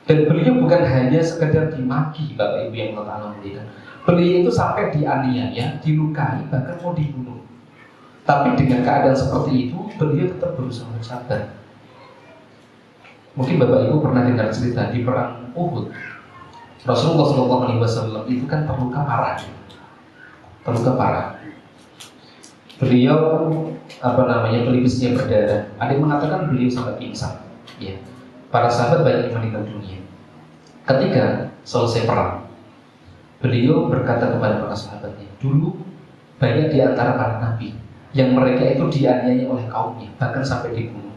Dan beliau bukan hanya sekedar dimaki, Bapak Ibu yang Allah muliakan. Beliau itu sampai dianiaya, dilukai, bahkan mau dibunuh. Tapi dengan keadaan seperti itu, beliau tetap berusaha bersabar. Mungkin Bapak Ibu pernah dengar cerita di perang Uhud. Rasulullah SAW itu kan terluka parah. Beliau pelipisnya berdarah. Ada yang mengatakan beliau sampai pingsan. Ya. Para sahabat banyak yang meninggal dunia. Ketika selesai perang, beliau berkata kepada para sahabatnya, dulu banyak di antara para nabi yang mereka itu dianiaya oleh kaumnya, bahkan sampai dibunuh.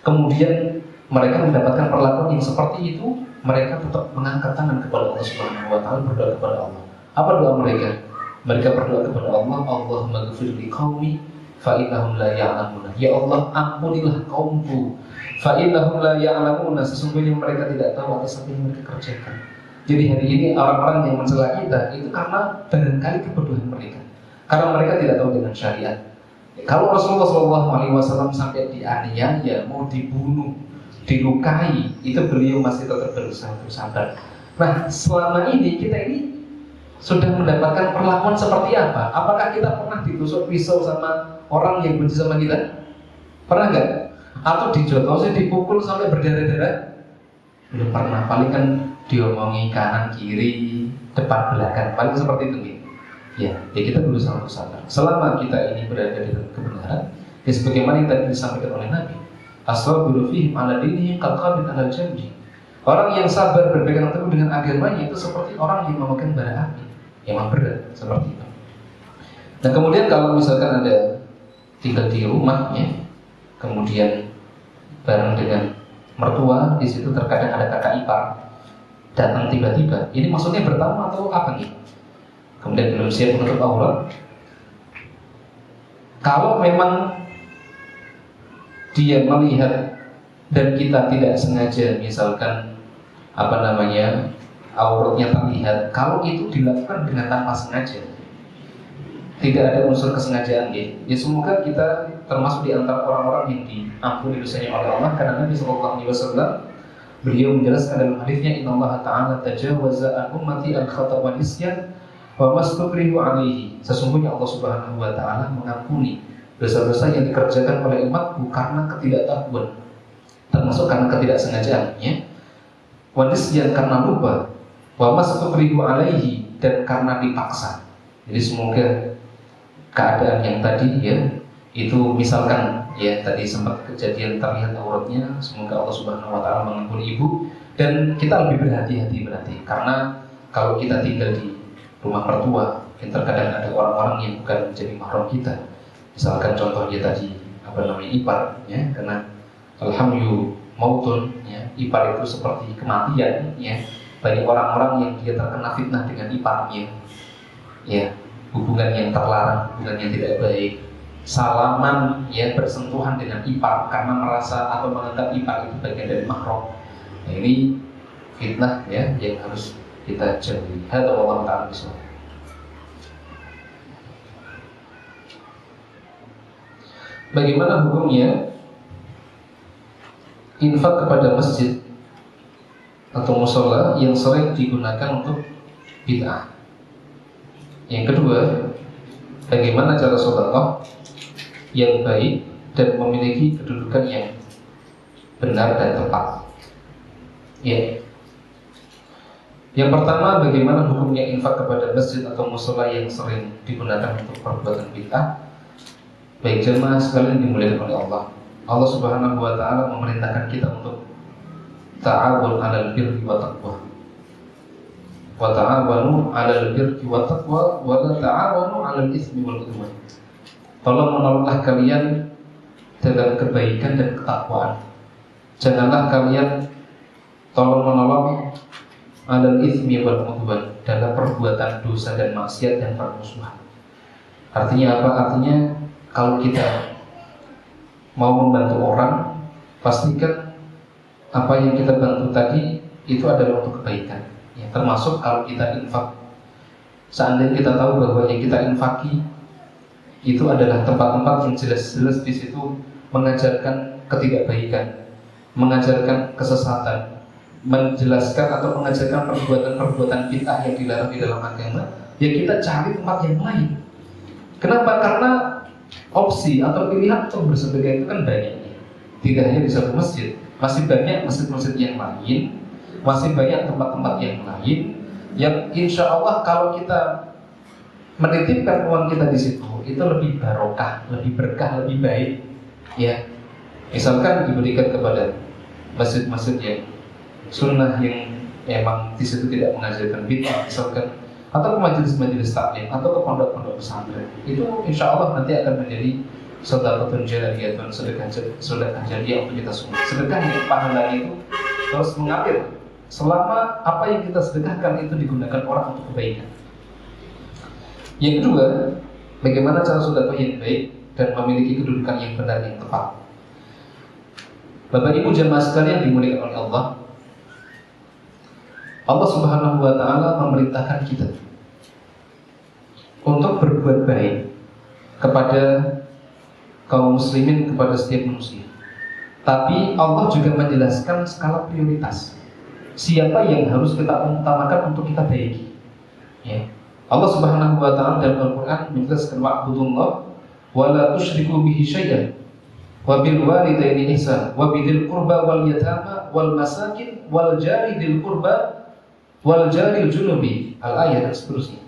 Kemudian mereka mendapatkan perlakuan yang seperti itu, mereka tetap mengangkat tangan kepada Allah Subhanahu wa taala, berdoa kepada Allah. Apa doa mereka? Mereka berdoa kepada Allah, Allahumma ghfir li qaumi fa innahum la ya'lamuna. Ya Allah, ampunilah kaumku, fa innahum la ya'lamuna, sesungguhnya mereka tidak tahu atas apa yang mereka kerjakan. Jadi hari ini orang-orang yang mencela kita itu karena barangkali kebodohan mereka, karena mereka tidak tahu dengan syariat. Kalau Rasulullah SAW sampai dianiaya, mau dibunuh, dilukai, itu beliau masih tetap berusaha untuk sabar. Nah, selama ini kita ini sudah mendapatkan perlakuan seperti apa? Apakah kita pernah ditusuk pisau sama orang yang benci sama kita? Pernah nggak? Atau dijotosi, dipukul sampai berdarah-darah? Belum pernah. Paling kan diomongi kanan kiri, depan belakang, paling seperti itu gitu. Ya kita berusaha untuk sabar. Selama kita ini berada di dalam kebenaran, ya sebagaimana yang tadi disampaikan oleh Nabi, as-sabiru fihim ala dinihim kal-qabid ala janji. Orang yang sabar berpegang teguh dengan agamanya itu seperti orang yang memegang bara api yang berat, seperti itu. Nah kemudian kalau misalkan ada tinggal di rumahnya, kemudian bareng dengan mertua, di situ terkadang ada kakak ipar datang tiba-tiba. Ini maksudnya bertamu atau apa nih? Kemudian belum siap menutup aurat. Kalau memang dia melihat dan kita tidak sengaja, misalkan auratnya terlihat, kalau itu dilakukan dengan tanpa sengaja, tidak ada unsur kesengajaan, ya semoga kita termasuk di antara orang-orang yang diampuni dosanya oleh Allah, karena Nabi SAW beliau menjelaskan dalam hadisnya, Innallaha ta'ala tajawaza an ummati al-khata' wal isyan wa mastukrihu alaihi. Sesungguhnya Allah Subhanahu wa taala mengampuni dosa-dosa yang dikerjakan oleh umatku karena ketidaktahuan, termasuk karena ketidaksengajaan, ya. Wa nisyan karena lupa, wa mastukrihu alaihi, dan karena dipaksa. Jadi semoga keadaan yang tadi, ya, itu misalkan ya tadi sempat kejadian terlihat auratnya, semoga Allah Subhanahu wa taala mengampuni ibu, dan kita lebih berhati-hati berarti, karena kalau kita tinggal di rumah mertua, terkadang ada orang-orang yang bukan menjadi mahram kita. Misalkan contohnya tadi ipar, ya, karena alhamdulillah mautun, ya, ipar itu seperti kematian, ya. Banyak orang-orang yang dia terkena fitnah dengan iparnya, ya, hubungan yang terlarang, hubungan yang tidak baik, salaman, ya, bersentuhan dengan ipar karena merasa atau menganggap ipar itu bagian dari mahram. Nah, ini fitnah, ya, yang harus kita jauhi. Hadza wallahu ta'ala bishawab. Bagaimana hukumnya infak kepada masjid atau musola yang sering digunakan untuk bid'ah? Yang kedua, bagaimana cara sedekah yang baik dan memiliki kedudukan yang benar dan tepat? Ya. Yang pertama, bagaimana hukumnya infak kepada masjid atau musola yang sering digunakan untuk perbuatan bid'ah? Baik jemaah sekalian dimuliakan oleh Allah. Allah Subhanahu wa taala memerintahkan kita untuk ta'awun 'alal birri wa taqwa. Wa ta'awanu 'alal birri wa taqwa wa la ta'awanu 'alal itsmi wal 'udwan. Tolong menolonglah kalian dalam kebaikan dan ketakwaan. Janganlah kalian tolong menolong alal itsmi wal udwan, dalam perbuatan dosa dan maksiat dan permusuhan. Artinya apa? Artinya kalau kita mau membantu orang, pastikan apa yang kita bantu tadi itu adalah untuk kebaikan. Ya, termasuk kalau kita infak, seandainya kita tahu bahwa yang kita infaki itu adalah tempat-tempat yang jelas-jelas di situ mengajarkan ketidakbaikan, mengajarkan kesesatan, menjelaskan atau mengajarkan perbuatan-perbuatan bid'ah yang dilarang di dalam agama, ya kita cari tempat yang lain. Kenapa? Karena opsi atau pilihan untuk bersedekah itu kan banyak. Tidak hanya di satu masjid, masih banyak masjid-masjid yang lain, masih banyak tempat-tempat yang lain yang insya Allah kalau kita menitipkan uang kita di situ itu lebih barokah, lebih berkah, lebih baik. Ya, misalkan diberikan kepada masjid-masjid yang sunnah yang memang di situ tidak mengajarkan bid'ah, misalkan, atau ke majelis-majelis taklim atau ke pondok-pondok pesantren, itu insya Allah nanti akan menjadi sedekahun jariyah, sedekah jariyah untuk kita semua. Sedekah yang pahalanya itu terus mengalir selama apa yang kita sedekahkan itu digunakan orang untuk kebaikan. Yang kedua, bagaimana cara sedekah yang baik dan memiliki kedudukan yang benar yang tepat. Bapak Ibu jemaah sekalian dimuliakan oleh Allah, Allah Subhanahu wa taala memerintahkan kita untuk berbuat baik kepada kaum muslimin, kepada setiap manusia. Tapi Allah juga menjelaskan skala prioritas. Siapa yang harus kita utamakan untuk kita baiki. Ya. Allah Subhanahu wa taala dalam Al-Qur'an menjelaskan wa'budullah wa la tusyriku bihi syai'an wa bil walidaini ihsan wa bidzil qurba wal yatama wal masakin wal jari dzil qurba wal jaril junubi, al-ayat dan seterusnya.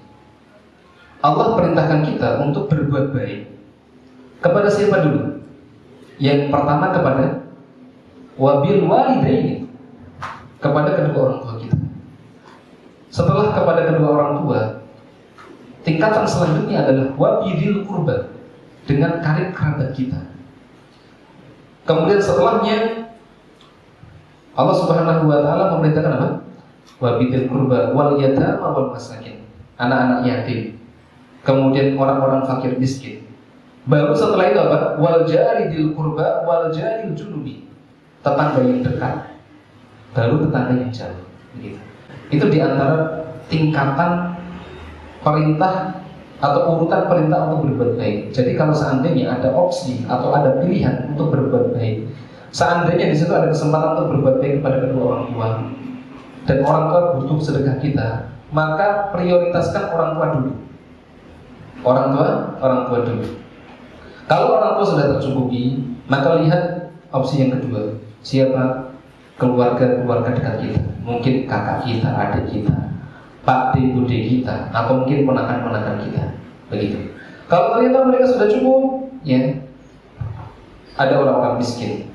Allah perintahkan kita untuk berbuat baik kepada siapa dulu? Yang pertama kepada wabil walidaini, kepada kedua orang tua kita. Setelah kepada kedua orang tua, tingkatan selanjutnya adalah wabidil qurba, dengan karib kerabat kita. Kemudian setelahnya Allah Subhanahu wa taala memerintahkan apa? Wabidil qurba wal yatama wal masakin, anak-anak yatim. Kemudian orang-orang fakir miskin. Baru setelah itu apa? Wal jaridil qurba wal jaril junubi, tetangga yang dekat, baru tetangga yang jauh. Begitu. Itu diantara tingkatan perintah atau urutan perintah untuk berbuat baik. Jadi kalau seandainya ada opsi atau ada pilihan untuk berbuat baik, seandainya di situ ada kesempatan untuk berbuat baik kepada kedua orang tua dan orang tua butuh sedekah kita, maka prioritaskan orang tua dulu. Orang tua dulu. Kalau orang tua sudah tercukupi, maka lihat opsi yang kedua. Siapa? Keluarga dekat kita. Mungkin kakak kita, adik kita, pak de, bude kita, atau mungkin ponakan-ponakan kita. Begitu. Kalau ternyata mereka sudah cukup, ya, ada orang-orang miskin,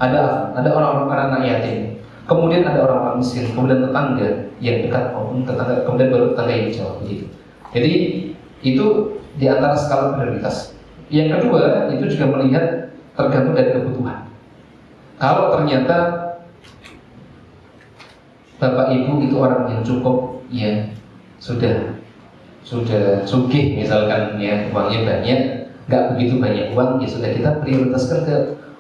ada orang-orang anak yatim, kemudian ada orang-orang miskin, kemudian tetangga yang dekat maupun tetangga, kemudian baru tetangga yang jauh. Begitu. Jadi itu di antara skala prioritas. Yang kedua, itu juga melihat tergantung dari kebutuhan. Kalau ternyata bapak ibu itu orang yang cukup, ya sudah sugih misalkan, ya uangnya banyak, nggak begitu banyak uang, ya sudah kita prioritaskan ke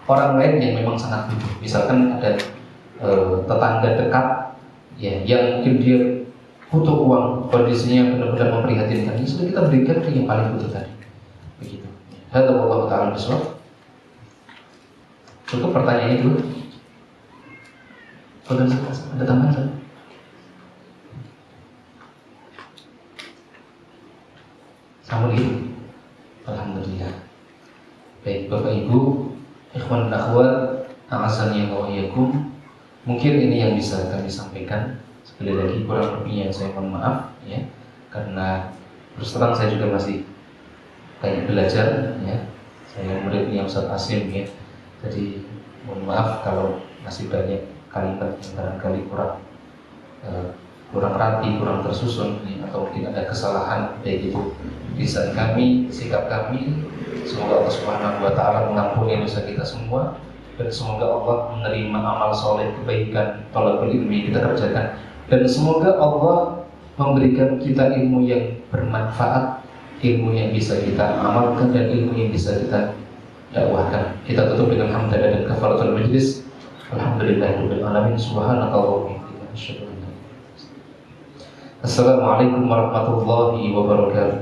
orang lain yang memang sangat butuh. Misalkan ada tetangga dekat, ya yang mungkin dia butuh uang, kondisinya benar-benar memprihatinkan, ini sudah kita berikan ke yang paling butuh tadi. Begitu. Hadza wallahu ta'ala bishawab. Cukup pertanyaan itu. Ada tambahan? Assalamualaikum. Alhamdulillah. Baik Bapak Ibu, ikhwan dan akhwat, a'azzani wa iyyakum. Mungkin ini yang bisa kami sampaikan. Sekali lagi kurang lebihnya saya mohon maaf, ya, karena terus terang saya juga masih banyak belajar, ya. Saya muridnya Ustaz Asim, ya. Jadi mohon maaf kalau masih banyak kalimat yang barangkali kurang rapi, kurang tersusun, ya, atau mungkin ada kesalahan baik itu lisan kami, sikap kami. Semoga Allah Subhanahu wa taala mengampuni dosa kita semua, dan semoga Allah menerima amal soleh kebaikan thalabul ilmi kita kerjakan Dan semoga Allah memberikan kita ilmu yang bermanfaat, ilmu yang bisa kita amalkan, dan ilmu yang bisa kita dakwahkan. Kita tutup dengan hamdalah dan kafaratul majlis. Alhamdulillahirabbil alamin. Subhanakallahumma wa bihamdika asyhadu an la ilaha illa anta. Assalamualaikum warahmatullahi wabarakatuh.